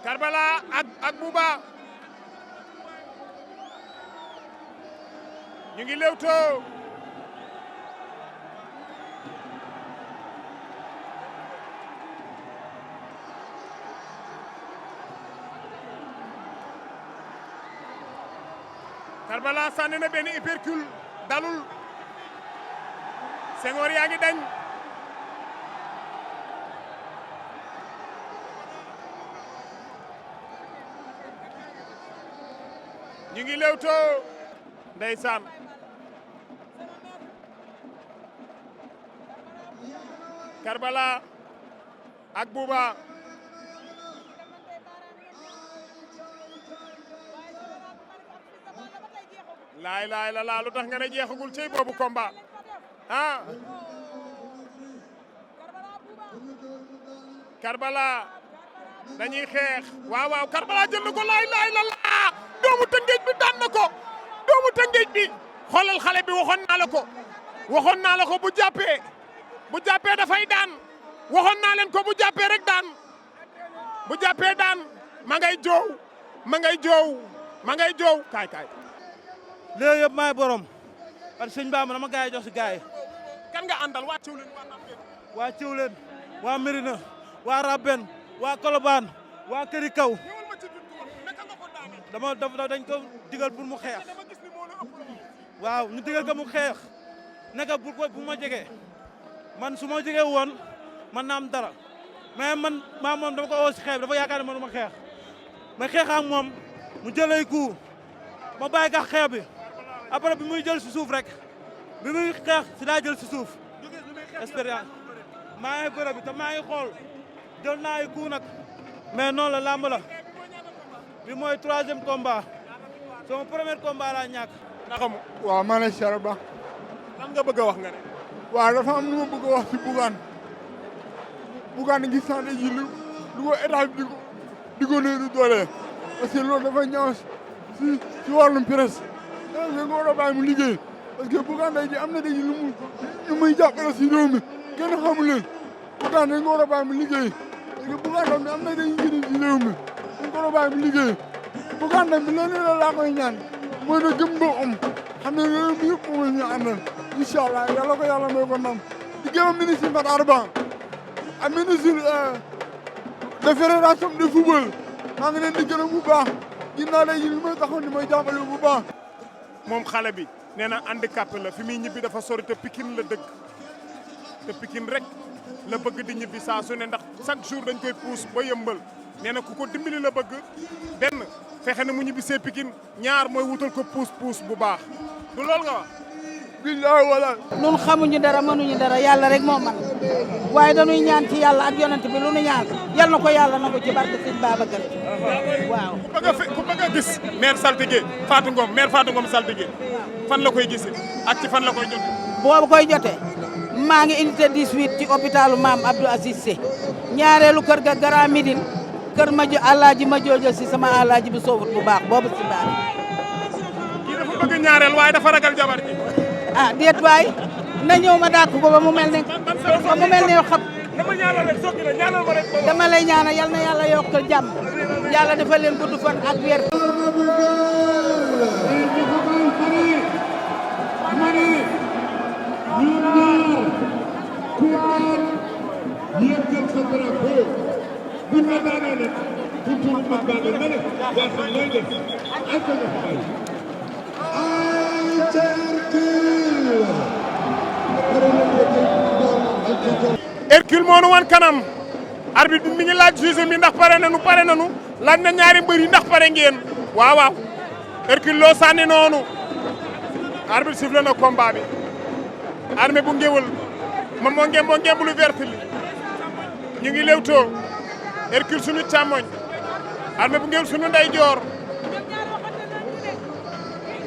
Karbala ak Bouba ñu ngi lewtoo Karbala sànni na benn hypercule dalul Senghor yaa ngi dañ ñu ngi lewtoo ndeysaan Karbala ak Bouba laay la laa lu tax nga ne jeexagul cey boobu combat ah Karbala dañuy xeex waaw Karbala jël na ko laay la laa doomu Tëngéej bi daan na ko doomu Tëngéej bi xoolal xale bi waxoon naa la ko bu jàppee dafay daan waxoon naa leen ko bu jàppee rek daan bu jàppee daan ma ngay joow kaay léegi yëpp maay borom parce que sëñ Bamba dama gaay jox si gaay kan nga àndal waa Thiawlène waa Mérina waa Rabben waa Colobane waa Këri Kaw dañ ko digal pour mu xeex waaw ñu digal ko mu xeex naka bu ma jege man su ma jege woon man na am dara mais man maa moom dama ko woo si xeex dafa yaakaar ne man du ma xeex ma xeex ak moom mu jëlee coup ma bàyyi ka xeex bi après bi muy jël si suuf rek bi muy xeex si daa jël si suuf expérience maa ngi bërëb bi te maa ngi xool jël naa ay coup nag mais noonu la làmb la bi mooy 3e combat sama premier combat laa ñàkk. naka mu. waaw maa ngi lay ba. lan nga bëgg a wax nga ne. waaw dafa am lu ma bëgg a wax ci Bougane gis naa ne ji lu ko état bi di ko néew doole parce que loolu dafa ñaaw si wàllum presse da nga war a bàyyi mu liggéey parce que Bougane day ji am na dañu lu muy jàppale si réew mi kenn xamul leen Bougane dañ ko war a bàyyi mu liggéey parce que Bougane tam am na dañu njëriñ si réew mi dañ ko war a bàyyi mu liggéey Bougane tam bi leen la laa koy ñaan mooy na gëm boppam xam ne réew mi yëpp moom la ñu àndal incha allah yàlla ko yàlla may ko ndam di gërëm ministre Matar Ba ak ministre de fédération de football maa ngi leen di gërëm bu baax ginnaaw lay yi li may taxaw ni may jàppale bu baax. moom xale bi nee na handicapé la fi muy ñibbi dafa sori te Pikine la dëkk te Pikine rek la bëgg di ñibbi saa su ne ndax chaque jour dañ koy puus ba yëmbal nee na ku ko dimbali la bëgg benn fexe na mu ñibbi see Pikine ñaar mooy wutal ko puus bu baax du loolu nga wax. billahi wala. ñun xamuñu dara mënuñu dara yàlla rek moo man waaye dañuy ñaan ci yàlla ak yonent bi lu nu ñaan yal na ko yàlla na ko ci barke Sëñ Babacar waaw. ku bëgg a gis maire Saltigué Fatou Ngom maire Fatou Ngom Saltigué fan la koy gisee ak ci fan la koy jotee. boobu koy jotee maa ngi unité 18 ci hôpitalu Maam Abdou Aziz Sy ñaareelu kër ga Grand Médine kër ma alaaji ma joojo si sama alaaji bi soofut bu baax boobu si baax. kii dafa bëgg ñaareel waaye dafa ragal jabar ji. ah déet waay na ñëw ma dàkk ko ba mu mel ne xam dama lay ñaanal yal na yàlla yokk jàmm yàlla dafa leen gudd fan ak wér. Hercule moo nu wan kanam arbitre bi mi ngi laaj juge mi ndax pare nanu laaj na ñaari mbër yi ndax pare ngeen waaw Hercule loo sànni noonu arbitre sifflé na combat bi Armé bu Ngéwël moom moo ngeen lu vert li ñu ngi lewtoo Hercule sunu càmmoñ Armé bu Ngéwël sunu ndeyjoor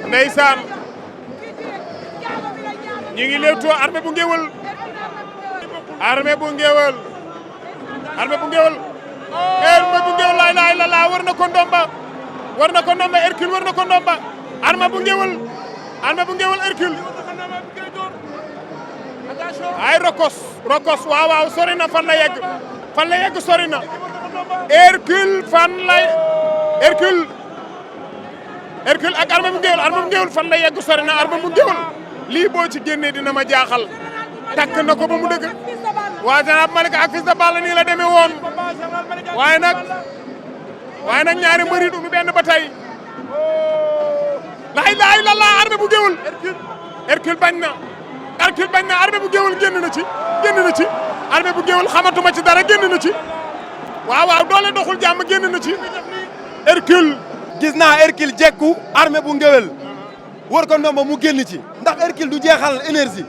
ndeysaan ñu ngi lewtoo Armé bu Ngéwël Armé bu Ngéwël laay la war na ko ndomba Hercule war na ko ndomba Armé bu Ngéwël Hercule ay rokos waaw sori na fan la yegg sori na Hercule Hercule ak Armé bu Ngéwël fan la yegg sori na Armé bu Ngéwël lii boo ci génnee dina ma jaaxal takk na ko ba mu dëgg waa Général Malika ak Fils de Balla nii la demee woon waaye nag ñaari mbëri du benn ba tey la Armé bu Ngéwël Hercule bañ na Armé bu Ngéwël génn na ci Armé bu Ngéwël xamatuma ci dara génn na ci waaw doole doxul jàmm génn na ci Hercule gis naa Hercule jekku Armé bu Ngéwël wër ko ndomba mu génn ci ndax Hercule du jeexal énergie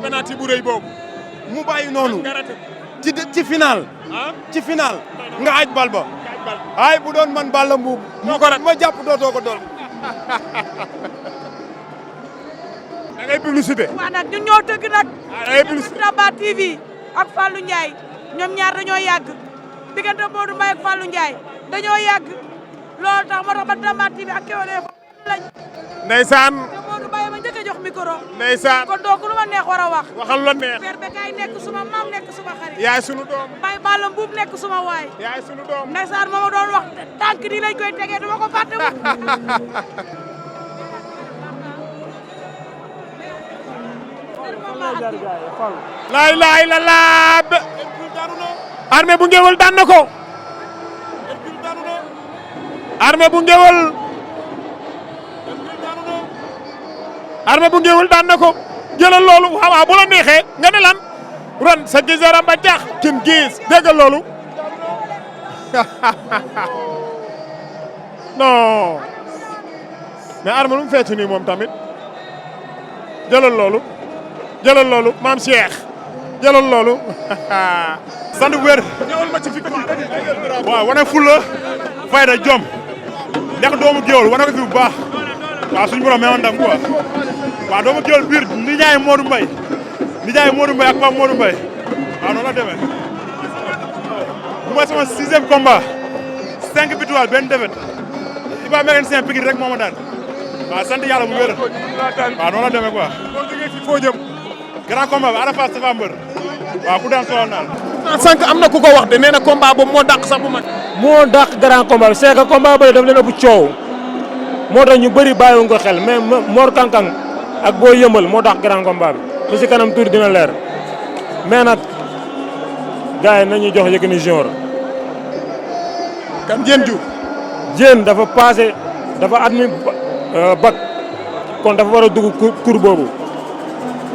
penalty bu rëy boobu mu bàyyi noonu ci final nga aj bal ba ay bu doon man Balla Mbuub moo ko rat ma jàpp dootoo ko doon da ngay publicité. waaw nag ñun ñoo tëgg nag. da ngay publicité Bantamba TV ak Fallou Ndiaye ñoom ñaar dañoo yàgg diggante Modou Mbaye ak Fallou Ndiaye dañoo yàgg loolu tax moo tax Bantamba TV ak Kewel lañ. ndeysaan. te Modou Mbaye ma njëkk a jox micro. ndeysaan. kon donc lu ma neex war a wax. waxal lu la neex. Père Bécaye nekk suma maam nekk suma xarit. yaay sunu doom. Baye Balla Mbuub nekk suma waay. yaay sunu doom. ndeysaan ma doon wax tànk di lañ koy tegee duma ko fàtte wu. laa ilaaha illallaah. Armé bu Ngéwël daan na ko. Armé bu Ngéwël. Armé bu Ngéwël daan na ko. jëlal loolu waaw bu la neexee nga ne lan ron sa gisara ba jax kin gis déggal loolu. non mais Armé lu mu fecc nii moom tamit jëlal loolu. jëlal loolu maam Cheikh jëlal loolu. sant bu wér. ñëwal ma ci victoire. waaw wane fulla fayda jom nekk doomu Géwël wane ko fi bu baax waaw suñu borom meewoon ndam quoi waaw doomu Géwël biir ni jaay Modou Mbaye ak Pape Modou Mbaye waaw noonu la demee bu mooy sama 6e combat 5 victoires benn défaite Iba mécanicien Pikine rek moo ma daan waaw sant yàlla bu wér waaw noonu la demee quoi. boo jógee fi foo jëm. grand combat bi Ada Fass Tapha Mbeur waaw ku daan solo naan. sànq am na ku ko wax de nee na combat boobu moo dàq sax bu mag. moo dàq grand combat bi c'est que combat bëri daf leen ëpp coow moo tax ñu bëri bàyyiwuñ ko xel mais Mor Kankang ak Boy Yëmbal moo dàq grand combat bi te si kanam tuuti dina leer mais nag gars yi nañu jox Yékini Junior. kan Diène Diouf. Diène dafa passé dafa admis bac kon dafa war a dugg cour boobu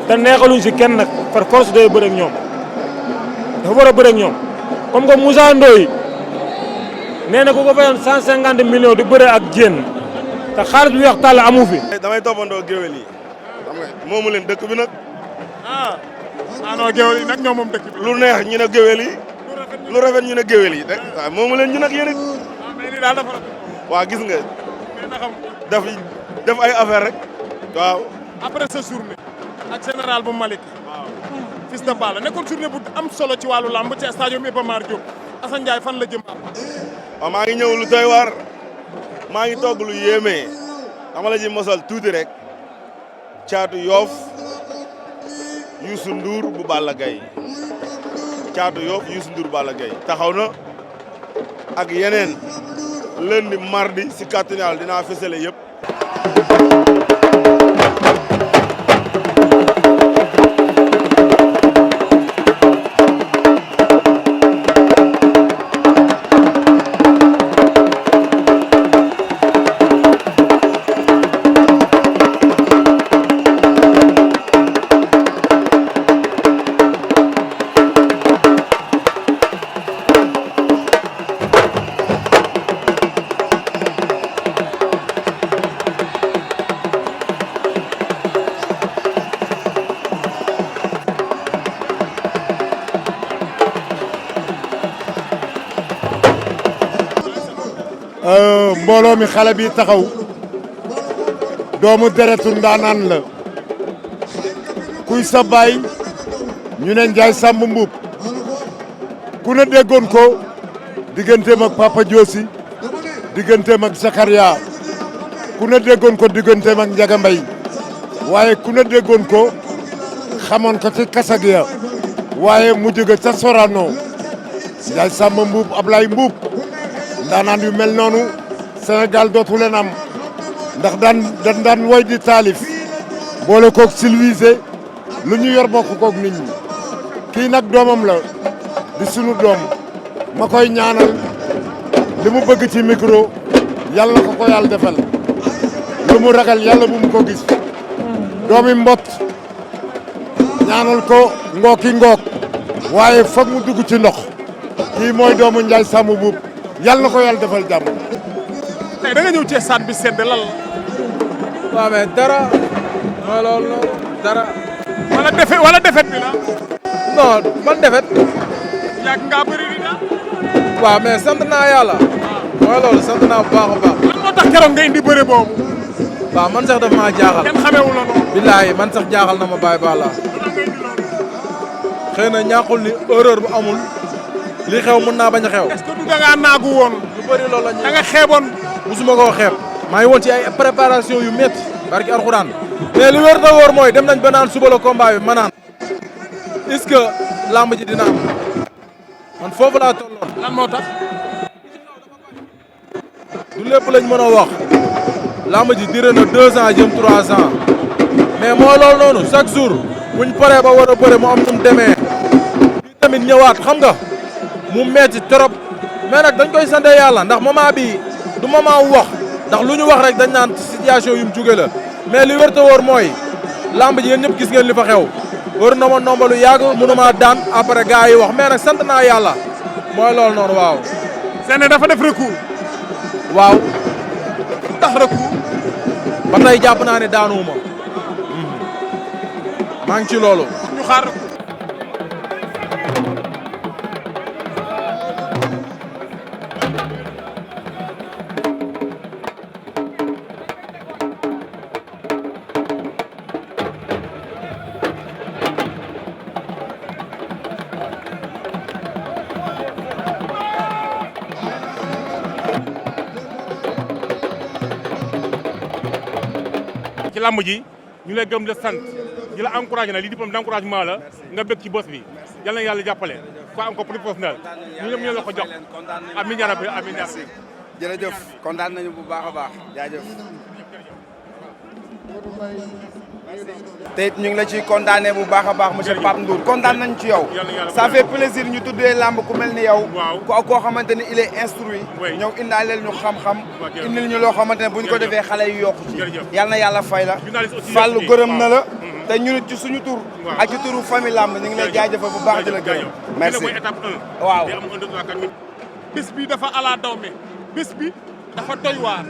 te neexaluñ si kenn nag par force day bëre ak ñoom dafa war a bëre ak ñoom comme que Moussa Ndoye nee na ku ko fayoon 150 millions di bëre ak Diène te xaalis bi weex tàll amu fi. damay toppandoo géwél yi xam nga moomu leen dëkk bi nag. ah non géwél yi nag ñoom moom dëkk bi. lu neex ñu ne géwél yi lu rafet ñu ne géwél yi rek waaw moomu leen ñu nag yéen it. mais lii daal dafa rafet. waaw gis nga def ay affaire rek waaw. après sa journée ak général bu Malick. waaw Fils de Balla nekkoon journée bu am solo ci wàllu lamb ci stade Iba Mar Diop Assane Ndiaye fan la jëm. waaw maa ngi ñëw lu doy waar maa ngi togg lu yéeme dama la ji mosal tuuti rek caatu Yoff Youssou Ndour bu Balla Gaye caatu Yoff Youssou Ndour Balla Gaye taxaw na ak yeneen lundi mardi si kàttanu Yàlla dinaa fësale yëpp. mbooloo mi xale bi taxaw doomu deretu ndaanaan la kuy sa baay ñu ne Ndiaye Samb Mbuub ku ne déggoon ko digganteem ak Papa Diosi digganteem ak Zakaria ku ne déggoon ko digganteem ak Njaga Mbay waaye ku ne déggoon ko xamoon ko ci kasag ya waaye mu jóge ca Sorano Ndiaye Samb Mbuub Ablaye Mbuub ndaanaan yu mel noonu Sénégal dootu leen am ndax daan woy di taalif boole koog silvisé lu ñu yor bokk koog nit ñi kii nag doomam la di sunu doom ma koy ñaanal li mu bëgg ci micro yàlla na ko yàlla defal lu mu ragal yàlla bu mu ko gis doomi mbot ñaanal ko ngooki ngook waaye foog mu dugg ci ndox kii mooy doomu Ndiaye Samb Mbuub yàlla na ko yàlla defal jàmm. tey da nga ñëw ci stade bi sedd lan la. waaw mais dara mooy loolu noonu dara. wala defet bi la. non man defet. yàgg ngaa bëri di daal. waaw mais sant naa yàlla. mooy loolu sant naa bu baax a baax. lan moo tax keroog nga indi bëre boobu. waaw man sax daf maa jaaxal. kenn xamewu la noonu. billaahi man sax jaaxal na ma Baye Balla. xëy na ñàkkul ni erreur bu amul li xew mën naa bañ a xew. est-ce que du da ngaa naagu woon. lu bëri loolu la ñu. da nga xeeboon. musuma koo xeeb. maa ngi woon ci ay préparation yu métti. barki alxuraan. mais li wér na wóor mooy dem nañ ba naan suba la combat bi ma naan. est-ce que lamb ji dina am. man foofu laa tolloon. lan moo tax. du lépp lañ mën a wax. lamb ji duré na 2 ans jëm 3 ans. mais moo loolu noonu chaque jour buñ paree ba war a bëre mu am nu mu demee. bi tamit ñëwaat xam nga mu metti trop. mais nag dañ koy sant yàlla ndax moment bi du moment wax ndax lu ñu wax rek dañ naan situation yu mu jóge la mais li wér te wóor mooy lamb ji yéen ñëpp gis ngeen li fa xew. wër na ma nombalu yàgg mënuma daan après gars yi wax mais nag sant naa yàlla mooy loolu noonu waaw. Sene dafa def recours. waaw. tax recours. ba tey jàpp naa ne daanuwuma. maa ngi ci loolu. ñu xaar. ci lamb ji ñu lay gëm di sant di la encouragé na lii diplôme d'encouragement la nga bëgg ci boss bi yal na yàlla jàppale quoi encore plus professionnel ñu ñëpp ñu la ko jox amiin yaa rabbi amiin yaa rabbi. jërëjëf kontaan nañu bu baax a baax jaajëf. te it ñu ngi la ciy kontaanee bu baax a baax monsieur Pape Ndour kontaan nañu ci yow. ça fait plaisir ñu tuddee lamb ku mel ni yow. koo xamante ni il est instruit. ñëw indaaleel ñu xam-xam. indil ñu loo xamante ne bu ñu ko defee xale yu yokku ci. yal na yàlla fay la. Fallou gërëm na la. te ñu nit ci suñu tur. ak ci turu famille lamb ñu ngi lay jaajëfal bu baax di la gërëm. merci mooy étape 1. waaw. bis bi dafa ala daw me bis bi dafa doy waar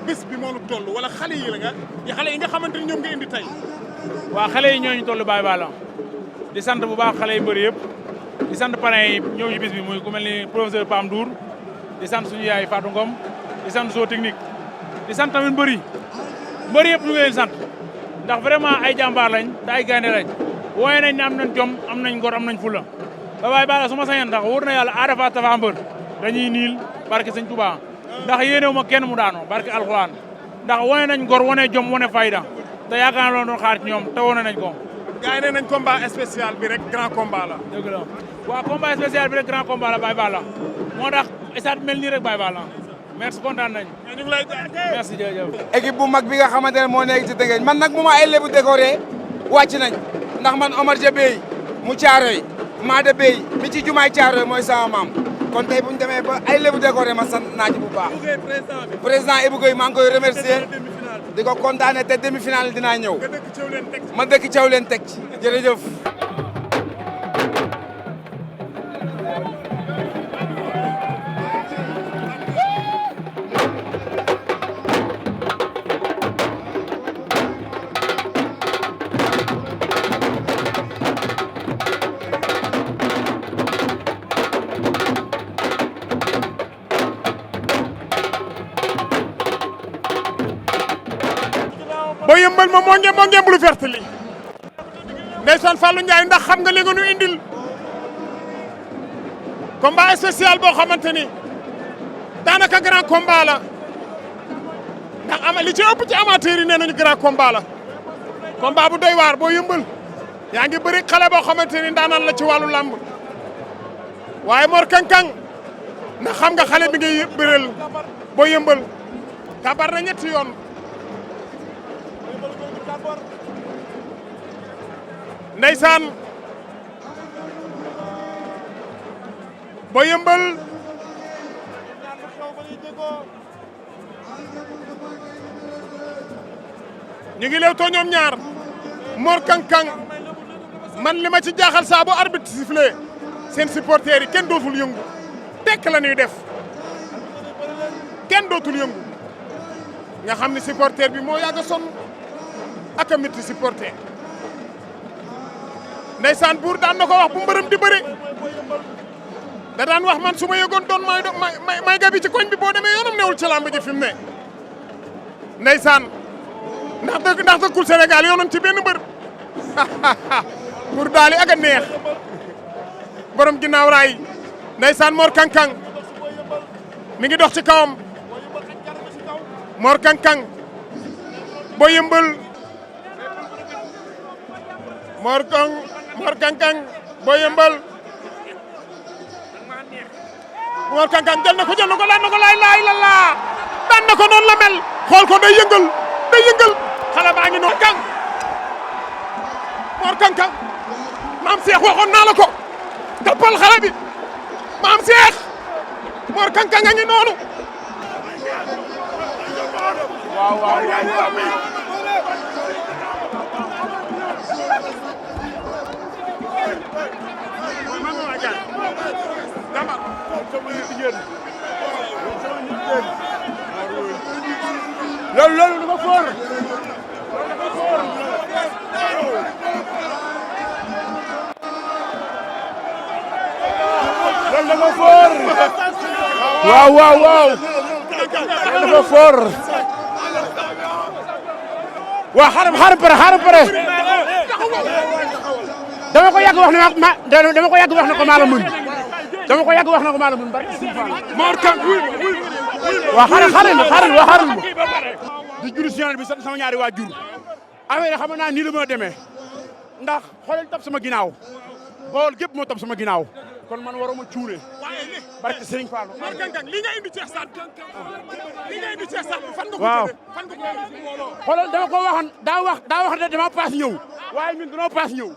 bis bi moo nu toll wala xale yi la xale yi nga xamante ni ñoom nga indi tey. waaw xale yi ñooñu toll Baye Balla di sant bu baax xale yi mbëri yëpp di sant parrain yi ñëw ci bis bi muy ku mel ni professeur Pam Ndour di sant suñu yaay Fatou Ngom di sant soo technique di sant tamit mbëri yëpp ñu ngi leen sant ndax vraiment ay jàmbaar lañ te ay gaynde lañ wooye nañ ne am nañ jom am nañ ngor am nañ fulla ba Baye Balla su ma sañoon ndax wóor na yàlla aada fa tafa mbër dañuy niil barke sëñ Touba ndax yéenewu ma kenn mu daano barke alxuraan ndax wane nañ ngor wane jom wane fayda te yaakaar naa loolu doon xaar ci ñoom te wane nañ ko. gars yi nee nañ combat spécial bi rek grand combat la. dëgg la waaw combat spécial bi rek grand combat la Baye Balla moo tax stade mel nii rek Baye Balla merci kontaan nañ ñu ngi lay merci jërëjëf. équipe bu mag bi nga xamante ne moo nekk ci Tëngéej man nag mu ma ay lébu décoré wàcc nañ ndax man Omar Dia Bey mu Caaroy Maada Bey mi ci jumaay Caaroy mooy sama maam kon tey bu ñu demee ba ay lébu décoré ma sant naa ci bu baax. président Ibou Gueye maa ngi koy remercier di ko kontaane te demi-finale dinaa ñëw ma dëkk Thiaw leen teg ci jërëjëf. boo yëmbal ma moo ngeen bulu verte li ndeysaan Fallou Ndiaye ndax xam nga li nga nu indil combat spécial boo xamante ni daanaka grand combat la ndax li ci ëpp ci amateur yi nee nañu grand combat la combat bu doy waar boo yëmbal yaa ngi bëri xale boo xamante ni daanaan la ci wàllu làmb waaye Mor Kankang ndax xam nga xale bi ngay bëreel boo yëmbal kabar na ñetti yoon ndeysaan boo yëmbal ñu ngi lewtoo ñoom ñaar Mor Kankang man li ma ci jaaxal saa bu arbitre sifflé seen supporters yi kenn dootul yëngu tekk la ñuy def kenn dootul yëngu nga xam ni supporter bi moo yàgg a sonn ak a métti supporter ndeysaan buur daan na ko wax bu mbërëm di bëri da daan wax man su ma yëgoon doon may gabi ci koñ bi boo demee yoonam newul ci làmb ji fi mu ne ndeysaan ndax dëkkul Sénégal yoonoon ci benn mbër pour daal di ak a neex borom ginnaaw raay ndeysaan Mor Kankang mi ngi dox ci kawam Mor Kankang Boy Yeumbeul Mor Kankang Boy Yeumbeul Mor Kankang jël na ko daan na ko laay la laa daan na ko noonu la mel xool ko day yëngal xale baa ngi noonu Kang Mor Kankang maam Cheikh waxoon naa la ko toppal xale bi maam Cheikh Mor Kankang a ngi noonu waaw loolu dafa foor waaw dafa foor waaw xaaral pare dama ko yàgg wax ne ko maa la mën bari Mor Kang waaw xaaral ma di jur si bi sant sama ñaari waajur affaire yi xam naa nii la ma demee ndax xoolal topp sama ginnaaw bool gépp moo topp sama ginnaaw kon man waruma cuune barke Serigne Fallou Mor Kankang li nga indi Cheikh Sarr fan nga ko waaw fan nga ko xoolal dama ko waxoon daa wax ne dama paas ñëw waaye ñun dañoo paas ñëw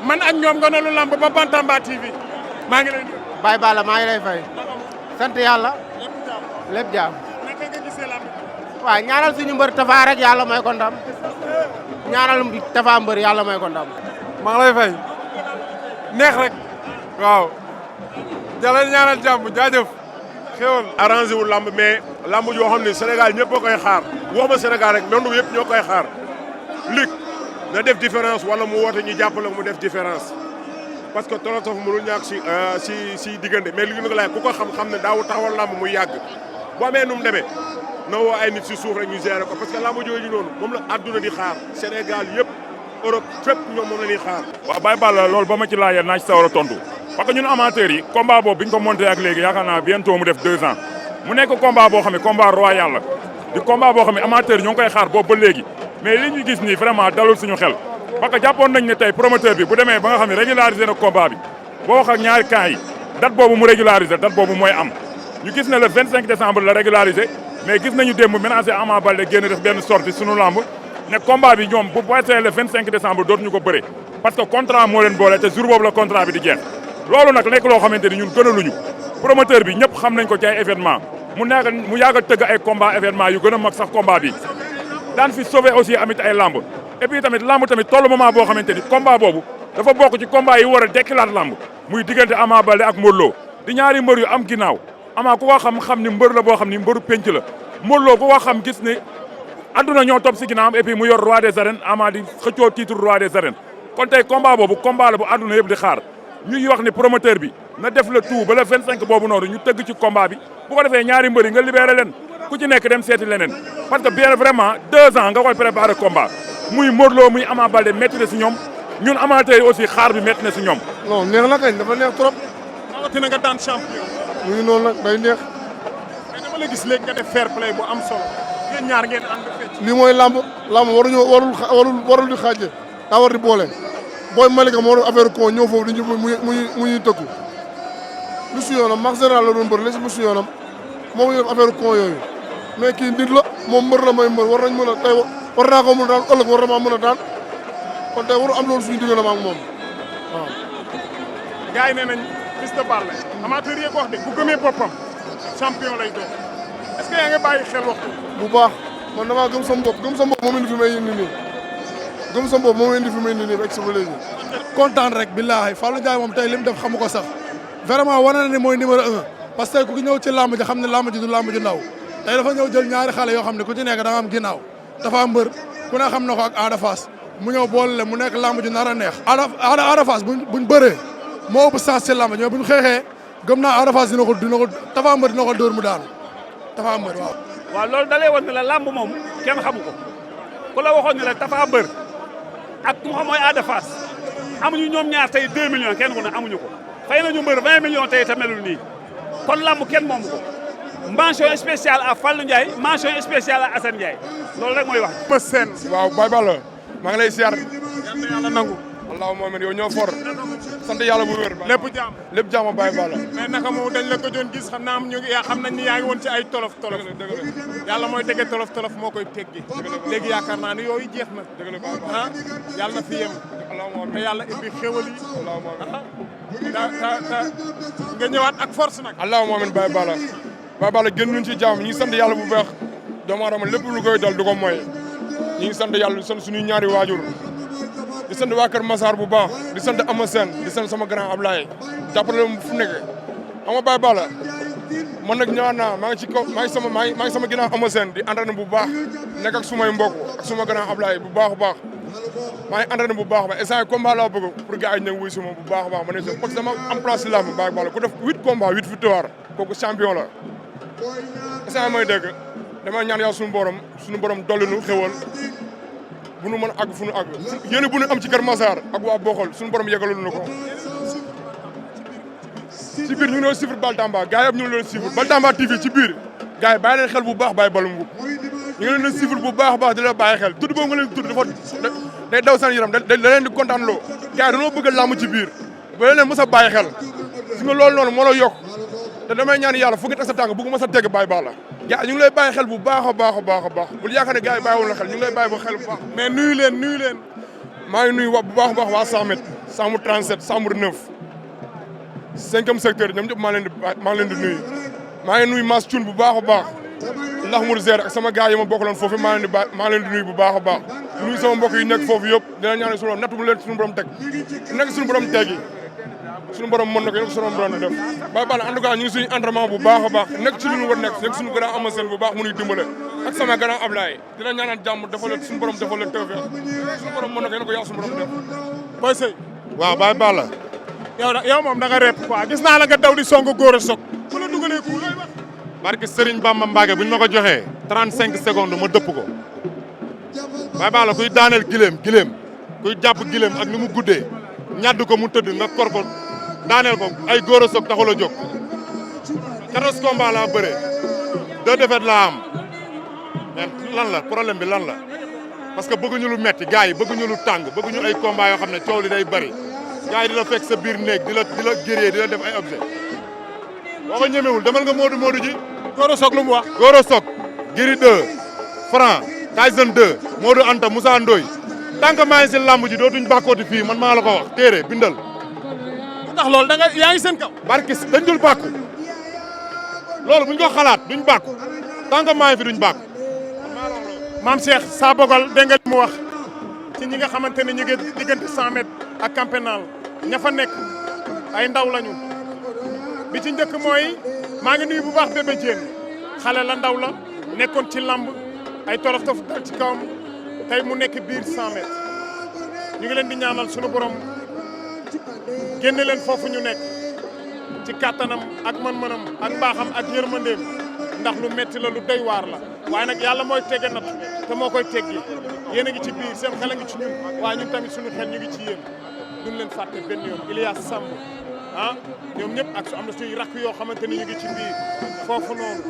man ak ñoom nga lu lamb ba Bantamba TV maa ngi lay nuyu. Baye Balla maa ngi lay fay. sant yàlla. lépp jaam. naka nga gisee lamb. waaw ñaanal suñu mbër Tafa rek yàlla may ko ndam. ñaanal Tafa mbër yàlla may ko ndam. maa ngi lay fay. neex rek. waaw. jàllale ñaanal jàmm jaajëf. xéwal. arrangé wu lamb mais lamb yoo xam ne Sénégal ñëpp a koy xaar waxuma Sénégal rek monde yëpp ñoo koy xaar lig na def différence wala mu woote ñu jàppale mu def différence parce que tolof mënul ñàkk si diggante mais li nga laaj ku ko xam ne daaw taxawal lamb muy yàgg boo amee nu mu demee na woo ay nit si suuf rek ñu gérer ko parce que lamb jooju noonu moom la adduna di xaar Sénégal yëpp Europe fépp ñoom moom la ñuy xaar. waaw Baye Balla loolu ba ma ci laajee naa ci sawar a tontu parce que ñun amateurs yi combat boobu bi ñu ko monté ak léegi yaakaar naa bientôt mu def 2 ans mu nekk combat boo xam ne combat royal la di combat boo xam ne amateurs yi ñoo ngi koy xaar boobu ba léegi mais li ñu gis nii vraiment dalul suñu xel parce que jàppoon nañ ne tey promoteur bi bu demee ba nga xam ne régularisé na combat bi boo wax ak ñaari camps yi date boobu mu régularisé date boobu mooy am ñu gis ne le 25 décembre la régularisé mais gis nañu démb menacé Ama Baldé génn def benn sortie suñu lamb ne combat bi ñoom bu boisee le 25 décembre dootuñu ko bëre parce que contrat moo leen boole te jour boobu la contrat bi di jeex loolu nag nekk loo xamante ni ñun gënaluñu promoteur bi ñëpp xam nañ ko ci ay événement mu yàgg a tëgg ay combat événement yu gën a mag sax combat bi daan fi sauver aussi amit ay lamb et puis tamit lamb tamit tollu moment boo xamante ni combat boobu dafa bokk ci combat yi war a dekkilaat lamb muy diggante Ama Baldé ak Modou Lo di ñaari mbër yu am ginnaaw Ama ku ko xam ni mbër la boo xam ni mbëru penc la Modou Lo ku ko xam gis ni adduna ñoo topp si ginnaawam et puis mu yor roi des arènes Ama di xëccoo titre roi des arènes kon tey combat boobu combat la bu adduna yëpp di xaar ñuy wax ni promoteur bi na def le tout ba le 25 boobu noonu ñu tëgg ci combat bi bu ko defee ñaari mbër yi nga libéré leen ku ci nekk dem seeti leneen parce que bien vraiment 2 ans nga koy préparer combat muy Modou Lo muy Ama Baldé métti na si ñoom ñun amateurs yi aussi xaar bi métti na si ñoom. non neex na kañ dafa neex trop. rawatina nga daan champion. mu ngi noonu nag day neex. mais dama la gis léegi nga def fair play bu am solo yéen ñaar ngeen ànd fecc. lii mooy lamb warul di xaaje daa war di boole booy Malika moo doon affaire ko ñëw foofu di ñu mu ñuy tëkku lu su yoonam max général la doon bëri léegi lu su yoonam moo ngi def affaire ko yooyu mais kii nit la moom mbër la may mbër war nañ mën a tey war naa ko mën a daan ëllëg war na maa mën a daan kon tey waru am loolu suñu diggante ak moom waaw. gars yi nee nañ Fils de Balla amateur yi ko wax de bu gëmee boppam champion lay doon est-ce que yaa ngi bàyyi xel waxtu. bu baax man damaa gëm sama bopp moom indi fi may indi nii gëm sama bopp moom indi fi may indi nii rek sama léegi. kontaan rek billaahi Fallou Ndiaye moom tey li mu def xamu ko sax vraiment wane na ni mooy numéro 1 parce que ku ñëw ci làmb ji xam ne làmb ji du làmb ji ndaw tey dafa ñëw jël ñaari xale yoo xam ne ku ci nekk da nga am ginnaaw dafa mbër ku ne xam na ko ak Ada Fass mu ñëw boole leen mu nekk lamb ji nar a neex. Ada Fass buñ bëree moo ëpp sens ci lamb ji mais buñ xeexee gëm naa Ada Fass dina ko Tapha Mbeur dina ko dóor mu daanu Tapha Mbeur waaw. waaw loolu da lay wan ne la lamb moom kenn xamu ko ku la waxoon ne la Tapha Mbeur ak ku nga xam mooy Ada Fass amuñu ñoom ñaar tey 2 millions kenn ku ne amuñu ko fay nañu mbër 20 millions tey te melul nii kon lamb kenn moomu ko. mention spéciale à Fallou Ndiaye mention spéciale à Assane Ndiaye loolu rek mooy wax. ma seen waaw Baye Balla maa ngi lay siyaar. yàlla nangu. allahumma amiin yow ñoo for sant yàlla bu wér. lépp jaam Baye Balla. mais naka moom dañ la ko doon gis xam naa xam nañ ni yaa ngi woon ci ay tolof tolof. yàlla mooy tege tolof tolof moo koy teggi. léegi yaakaar naa ne yooyu jeex na. ah yàlla na fi yem. te yàlla indi xéwal yi. nga ñëwaat ak force nag. allahumma amiin Baye Balla. Baye Balla génn nañu ci jàmm ñu ngi sant yàlla bu baax doomu aadama lépp lu koy dal du ko moy ñu ngi sant yàlla di sant suñuy ñaari waajur di sant waa Kër Massar bu baax di sant Ama Sène di sant sama grand Ablaye jàppale mu fu nekk xam nga Baye Balla man nag ñëwaat naa maa ngi ci kaw maa ngi sama ginnaaw Ama Sène di entraîné bu baax nekk ak sumay mbokk ak suma grand Ablaye bu baax a baax maa ngi entraîné bu baax ba instant combat laa bëgg pour gars yi ñëw wuy suma bu baax a baax ma ne parce que dama am place si làmb Baye Balla ku def 8 combats 8 victoires kooku champion la instant may dégg dama ñaan yàlla suñu borom dolli nu xéwal bu nu mën a àgg fu nu àgg yéen bu nu am ci Kër Massar ak waa Bokhol suñu borom yeggalul nu ko ci biir ñu ngi doon suivre Bantamba gars yëpp ñu ngi doon suivre Bantamba TV ci biir gars yi bàyyi leen xel bu baax Baye Balla Mboup ñu ngi leen di suivre bu baax a baax di la bàyyi xel tudd boobu nga leen tudd dafa day daw seen yaram da leen di kontaan loo gars yi dañoo bëgg a làmb ci biir ba leen mos a bàyyi xel si nga loolu noonu moo la yokk te damay ñaan yàlla fu nga teg sa tànk bëgg ma sa teg Baye Balla gars ñu ngi lay bàyyi xel bu baax a baax a baax a baax bul yaakaar ne gars yi bàyyiwul la xel ñu ngi lay bàyyi ba xel bu baax mais nuyu leen maa ngi nuyu bu baax a baax waa 100 mètres Sambour 37 Sambour 9 5e secteur ñoom ñëpp maa ngi leen di nuyu maa ngi nuyu Mass Thioune bu baax a baax ndax mur zer ak sama gars yi ma bokkaloon foofu maa ngi leen di nuyu bu baax a baax nuyu sama mbokk yi nekk foofu yëpp dina ñaan suñu borom natt mu leen suñu borom teg nekk suñu borom teggi suñu borom mën na ko yëpp suñu borom def Baye Balla en tout cas ñu ngi suñu entraînement bu baax a baax nekk ci lu ñu war nekk suñu grand Ama Sène bu baax mu nuy dimbale ak sama grand Ablaye dina ñaanal jàmm dafa la suñu borom dafa la tawfeex suñu borom mën na ko yéen ko yàlla suñu borom def Boy Seye waaw Baye Balla yow moom da nga rep quoi gis naa la nga daw di song góor a sok fu la dugalee ku looy wax barke Serigne Bamba Mbacke bu ñu ma ko joxee 35 secondes ma dëpp ko Baye Balla kuy daaneel gileem kuy jàpp gileem ak ni mu guddee ñàdd ko mu tëdd nga kor ko daaneel ko ay góor a soog taxul a jóg 14 combats laa bëree 2 défaites laa am mais lan la problème bi lan la parce que bëgguñu lu metti gars yi bëgguñu lu tàng bëgguñu ay combats yoo xam ne coow li day bëri gars yi di la fekk sa biir néeg di la géré di la def ay objet boo ko ñemewul demal nga Modou ji góor a soog lu mu wax góor a soog Giri 2 Franc Tyson 2 Modou Anta Moussa Ndoye tant que maa ngi si lamb ji dootuñ bàkkooti fii man maa la ko wax téere bindal ndax loolu da nga yaa ngi seen kaw barki dañ dul bàkku loolu buñ ko xalaat duñ bàkku tant que maa ngi fi duñ bàkku maam Cheikh saa bogal dégg nga mu wax ci ñi nga xamante ne ñu ngi diggante 100 mètres ak camp pénal ña fa nekk ay ndaw lañu bi ci njëkk mooy maa ngi nuyu bu baax Bébé Diène xale la ndaw la nekkoon ci lamb ay torof tof dal ci kawam tey mu nekk biir 100 mètres ñu ngi leen di ñaanal sunu borom génne leen foofu ñu nekk ci kàttanam ak mën-mënam ak mbaaxam ak yërmandeem ndax lu metti la lu doy waar la waaye nag yàlla mooy tege nat te moo koy teggi yéen a ngi ci biir seen xel a ngi ci ñun waaye ñun tamit suñu xel ñu ngi ci yéen duñ leen fàtte benn yoon Ilias Samb ah ñoom ñëpp ak su am na suñuy rakk yoo xamante ni ñu ngi ci biir foofu noonu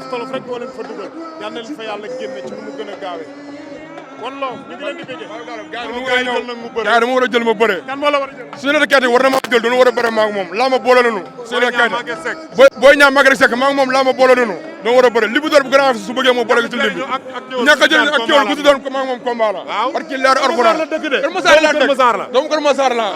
tolof rek moo leen fa dugal yal na leen fa yàlla génne ci nu mu gën a gaawee kon loolu ñu ngi leen di bëggee. gars yi dama war a jël ma bëre. kan moo la war a jël. Souleymane Keita war na maa jël doon war a bëre maa ngi moom laa ma boole nañu. Souleymane Keita booy ñaa Maguette Seck maa ngi moom laa ma boole nañu doon war a bëre li bu doon bu gën a su bëggee moo boole ci lim bi ñàkk a jël ak Kéwél bu si doon maa ngi moom combat la. waaw parce que leer Alxuraan Kër Masar laa teg doomu Kër Masar laa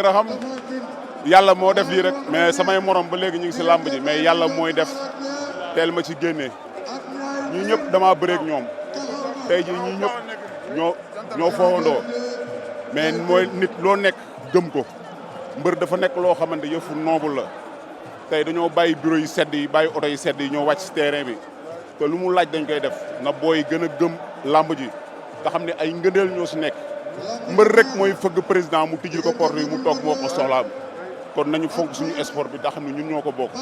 gën a xam yàlla moo def lii rek mais samay morom ba léegi ñu ngi si làmb ji mais yàlla mooy def teel ma ci génnee ñii ñëpp damaa bëreeg ñoom tey jii ñii ñëpp ñoo foowandoo mais mooy nit loo nekk gëm ko mbër dafa nekk loo xamante yëfu noobul la tey dañoo bàyyi bureau yi sedd yi bàyyi oto yi sedd yi ñoo wàcc si terrain bi te lu mu laaj dañ koy def na booy gën a gëm làmb ji te xam ne ay ngëneel ñoo si nekk mbër rek mooy fëgg président mu tijjil ko porte yi mu toog moo ko soxlaam kon nañu fonk suñu sport bi ndax xam ne ñun ñoo ko bokk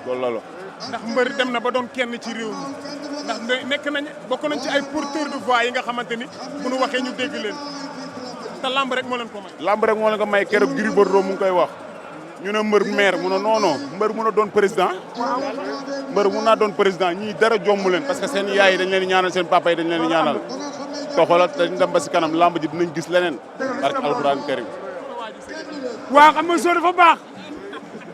loolu la. ndax mbër dem na ba doon kenn ci réew mi ndax nekk nañ bokk nañ ci ay porteurs de voix yi nga xamante ni bu nu waxee ñu dégg leen te lamb rek moo leen ko may. lamb rek moo leen ko may keroog Gris Bordeaux mu ngi koy wax ñu ne mbër maire mu ne non non mbër mun a doon président mbër mun naa doon président ñii dara jommu leen parce que seen yaay yi dañ leen di ñaanal seen papa yi dañ leen di ñaanal toxala dañ dem ba si kanam lamb ji dinañ gis leneen barke alxuraan karim. waaw xam nga soo dafa baax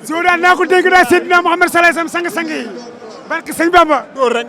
soo daan naa ko dégg daal Seydina Mouhamed Sallallahu Alayhi Wasallam sang-sang yi barke sëñ Bamba doo rek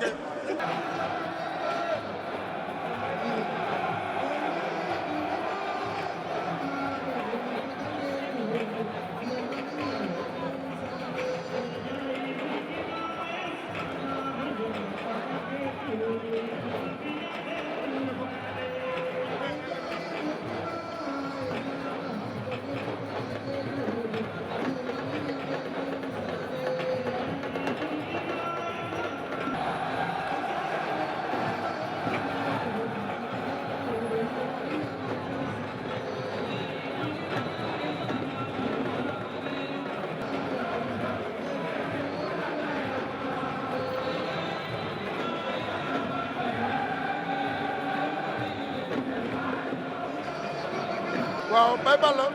waaw Baye Balla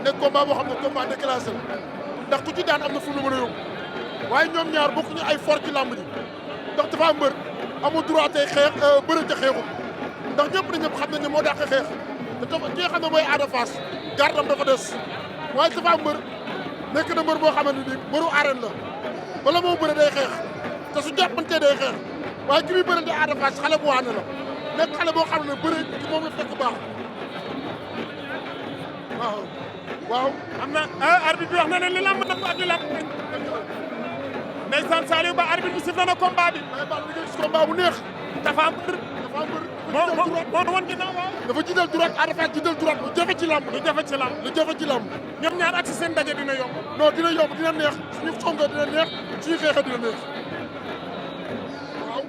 nekk combat boo xam ne combat déclassé ndax ku ci daan am na fu mu mën a yóbbu waaye ñoom ñaar bokkuñu ay fort ci làmb ji ndax dafa mbër amul droit tey xeex bëri te xeexu ndax ñëpp na ñëpp xam nañ ne moo dàq xeex te dafa ki nga xam ne mooy Ada Fass gardam dafa des waaye dafa mbër nekk na mbër boo xamante ni mbëru arène la wala moo bëre day xeex te su jàppantee day xeex waaye ki muy bëre di Ada Fass xale bu waane la nekk xale boo xam ne bëre ci moom la fekk baax waaw am na arbitre bi wax na ne li lamb nag ak li lamb ndeysaan Saliou Ba arbitre bi sifflé na combat bi combat bu neex dafa mbër moo woon ginnaaw waaw dafa jiital droite Ada Fass jiital droite lu jafe ci lamb lu jafe ci lamb ñoom ñaar ak si seen daje dina yomb non dina yomb dina neex suñu songo dina neex suñu xeexee dina neex waaw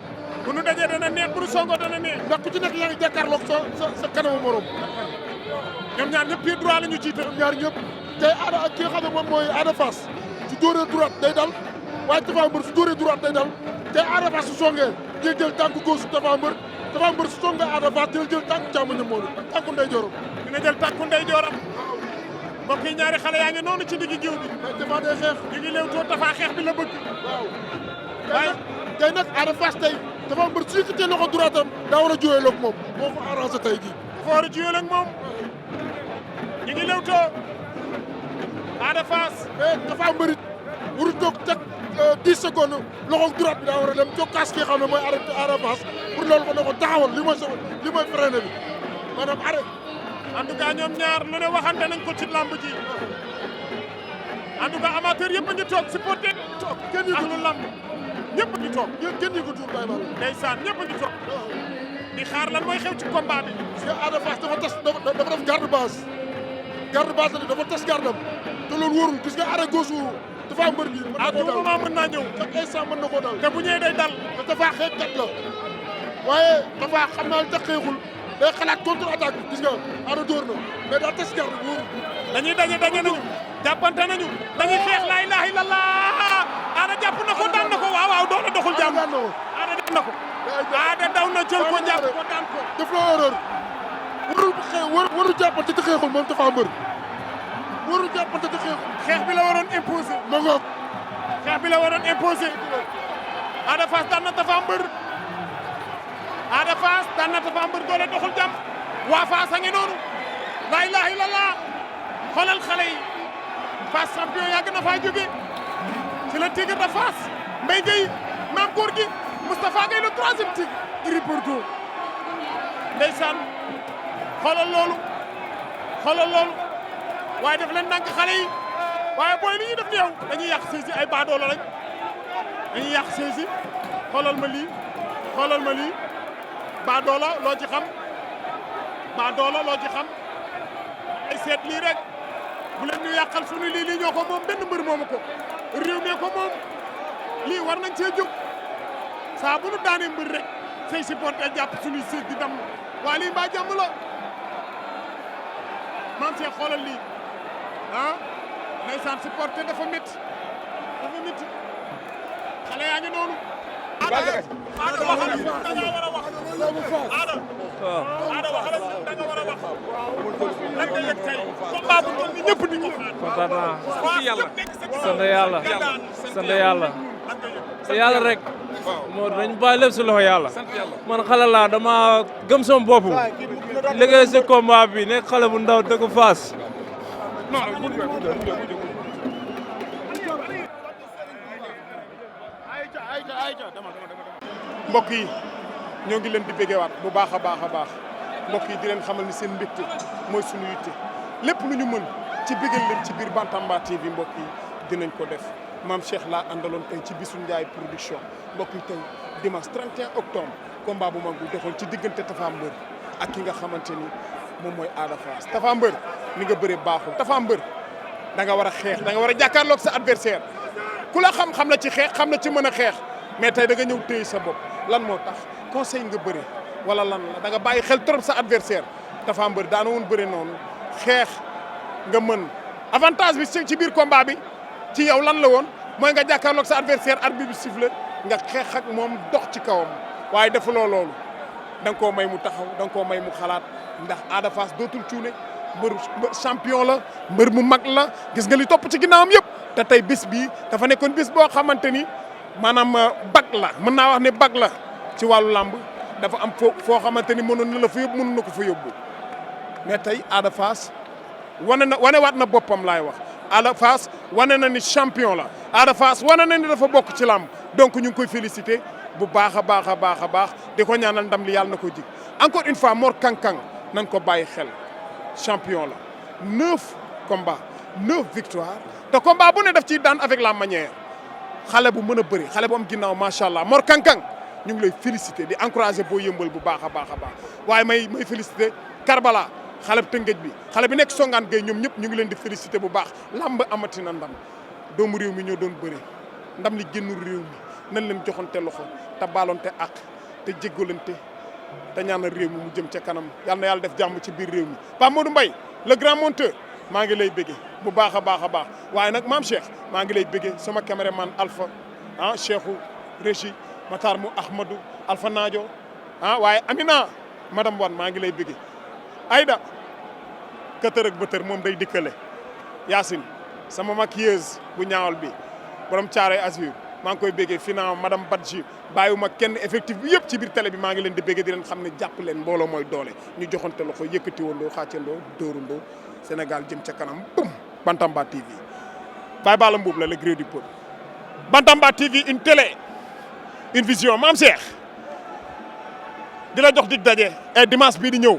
bu nu dajee dana neex bu nu songo dana neex ndax ku ci nekk yaa ngi jàkkaarloog sa kanamu morom ñoom ñaar ñëpp pied droit la ñu jiital ñaar ñëpp tey Ada ak ki nga xam ne moom mooy Ada Fass su dóoree droite day dal waaye Tapha Mbeur su dóoree droite day dal tey Ada Fass su songee dina jël tànku gauche Tapha Mbeur su songee Ada Fass dina jël tànku càmmoñam moom tànku ndeyjooram dina jël tànku ndeyjooram mbokk yi ñaari xale yaa ngi noonu ci diggi jiw bi Tapha day xeex ñu ngi léew too Tapha xeex bi la bëgg waaw waaye tey nag Ada Fass tey Tapha Mbeur su yëkkatee loxo droite am daa war a juyee ak moom moo ko arrangé tey jii dafa war a juyee ak moom ñu ngi lewtoo Ada Fass mais Tapha Mbeur it waru toog teg 10 secondes loxo droite bi daa war a dem jokkaas ki nga xam ne mooy Ada Fass pour loolu ko ne ko taxawal li mooy freiné bi maanaam arrêt en tout cas ñoom ñaar lu ne waxante nañ ko ci lamb ji en tout cas amateur yëpp a ngi toog supporter toog kenn yëgul lamb ñëpp a ngi toog kenn yëgul tuur Baye Balla ndeysaan ñëpp a ngi toog di xaar lan mooy xew ci combat bi parce que Ada Fass dafa def garde base la dafa tas gardam te loolu wóorul gis nga arrêt gauche Tapha Mbeur bi à tout moment mën naa ñëw chaque instant mën na koo dal te bu ñëwee day dal te Tapha xeexkat la waaye Tapha xam naa li tax xeexul day xalaat contre attaque bi gis nga Ada dóor na mais daa tas garde wóorul dañuy daje nañu jàppante nañu dañuy xeex laa ilaaha illallah Ada jàpp na ko daan na ko waaw doole doxul jàmm Ada daan na ko Ada daw na jël ko jàpp ko daan ko def la erreur warul jàppante te xeexul moom Tapha Mbeur warul jàppante te xeexul xeex bi la waroon imposé ma ngoog xeex bi la waroon imposé Ada Fass daan na Tapha Mbeur Ada Fass daan na Tapha Mbeur doole doxul jàmm waa Fass a ngi noonu laa ilaaha illallah xoolal xale yi Fass champion yàgg na faa jóge ci la tigre de Fass Mbaye Gueye Maam Gorgui Moustapha Gueye le troisième tigre Gris Bordeaux ndeysaan xoolal loolu waaye def leen ndànk xale yi waaye booy li ñuy def ni yow dañuy yàq sëy si ay baadoola lañ dañuy yàq sëy si xoolal ma lii baadoola loo ci xam ay seet lii rek bu leen ñu yàqal suñu lii ñoo ko moom benn mbër moomu ko réew mi ko moom lii war nañ cee jóg saa bu nu daanee mbër rek say supporter jàpp suñuy seet di dam waa lii mbaa jàmm la maam see xoolal lii ndeysaan supporter dafa métti xale yaa ngi noonu Ada waxal da nga war a wax Ada waxal da nga war a wax lan nga yëg tey combat bu toll ni ñëpp di ko xaar kontaan naa sant yàlla rek moo dañ bàyyi lépp si loxo yàlla man xale laa dama gëm sama bopp liggéey si combat bi nekk xale bu ndaw dëkk Fass mbokk yi ñoo ngi leen di béggewaat bu baax a baax mbokk yi di leen xamal ni seen mbégte mooy suñu yitte lépp lu ñu mën ci béggal leen ci biir Bantamba TV mbokk yi dinañ ko def maam Cheikh laa àndaloon tey ci bisu Ndiaye production mbokk yi tey dimanche 31 octobre combat bu mag bu doxoon ci diggante Tapha Mbeur ak ki nga xamante ni moom mooy Ada Fass Tapha Mbeur ni nga bëree baaxul Tapha Mbeur da nga war a xeex da nga war a jàkkaarloog sa adversaire ku la xam na ci xeex xam na ci mën a xeex mais tey da nga ñëw téye sa bopp lan moo tax conseil nga bëre wala lan la da nga bàyyi xel trop sa adversaire Tapha Mbeur daana woon bëre noonu xeex nga mën avantage bi ci biir combat bi ci yow lan la woon mooy nga jàkkaarloog sa adversaire arbitre bi sifflé nga xeex ak moom dox ci kawam waaye defuloo loolu da nga koo may mu taxaw da nga koo may mu xalaat ndax Ada Fass dootul cuune mbër champion la mbër mu mag la gis nga li topp ci ginnaawam yëpp te tey bis bii dafa nekkoon bis boo xamante ni maanaam bag la mën naa wax ne bag la ci wàllu làmb dafa am foo xamante ni mënoon na la fa yóbbu mënoon na ko fa yóbbu mais tey Ada Fass wanewaat na boppam laay wax Ada Fass wane na ni champion la Ada Fass wane na ni dafa bokk ci làmb donc ñu ngi koy féliciter bu baax a baax di ko ñaanal ndam li yàlla na ko jig encore une fois Mor Kang Kang nañ ko bàyyi xel champion la 9 combats 9 victoires te combat bu ne daf ciy daan avec la manière xale bu mën a bëri xale bu am ginnaaw macha allah Mor Kang Kang ñu ngi lay féliciter di encourager boo yëmbal bu baax a baax waaye may féliciter Karbala xale bu Tëngéej bi xale bi nekk Songane Gueye ñoom ñëpp ñu ngi leen di féliciter bu baax lamb amati na ndam doomu réew mi ñoo doon bëri ndam li génnul réew mi nañ leen joxante loxo te baalonte ak te jéggalante te ñaanal réew mi mu jëm ca kanam yal na yàlla def jàmm ci biir réew mi Pape Modou Mbaye le grand monteur maa ngi lay bége bu baax a baax waaye nag maam Cheikh maa ngi lay bége sama caméraman Alpha Cheikhou Régi Matar mu Ahmadou Alpha Nadio waaye Amina madame Wan maa ngi lay bége Aïda këtër ak bëtër moom day dikkale Yacine sama maquilleuse bu ñaawal bi borom Thiaroye Azur maa ngi koy béggee finant madame Badji bàyyiwuma kenn effectif bi yëpp ci biir télé bi maa ngi leen di béggee di leen xam ne jàpp leen mbooloo mooy doole ñu joxante loxo yëkkati wandoo xàccandoo dóorandoo Sénégal jëm ca kanam bum Bantamba TV Baye Balla Mbuub la le gré du peuple Bantamba TV une télé une vision maam Cheikh di la jox dig daje dimanche bii di ñëw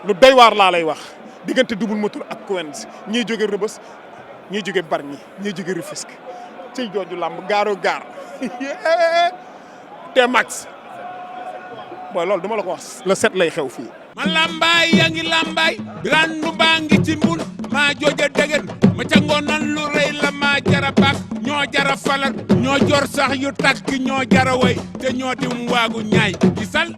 lu doy waar laa lay wax diggante Double Moteur ak Quench ñiy jóge Rebeuss ñiy jóge Bargny ñiy jóge Rufisque ciy jooju làmb gaaro gaar te max booy loolu duma la ko wax le 7 lay xew fii ma lambaay yaa ngi lambaay randu baa ngi ci mbul maa jooja degen ma ca ngoonan lu rëy la maa jara bak ñoo jara falal ñoo jor sax yu takk ñoo jara way te ñoo dim waagu ñaay gisal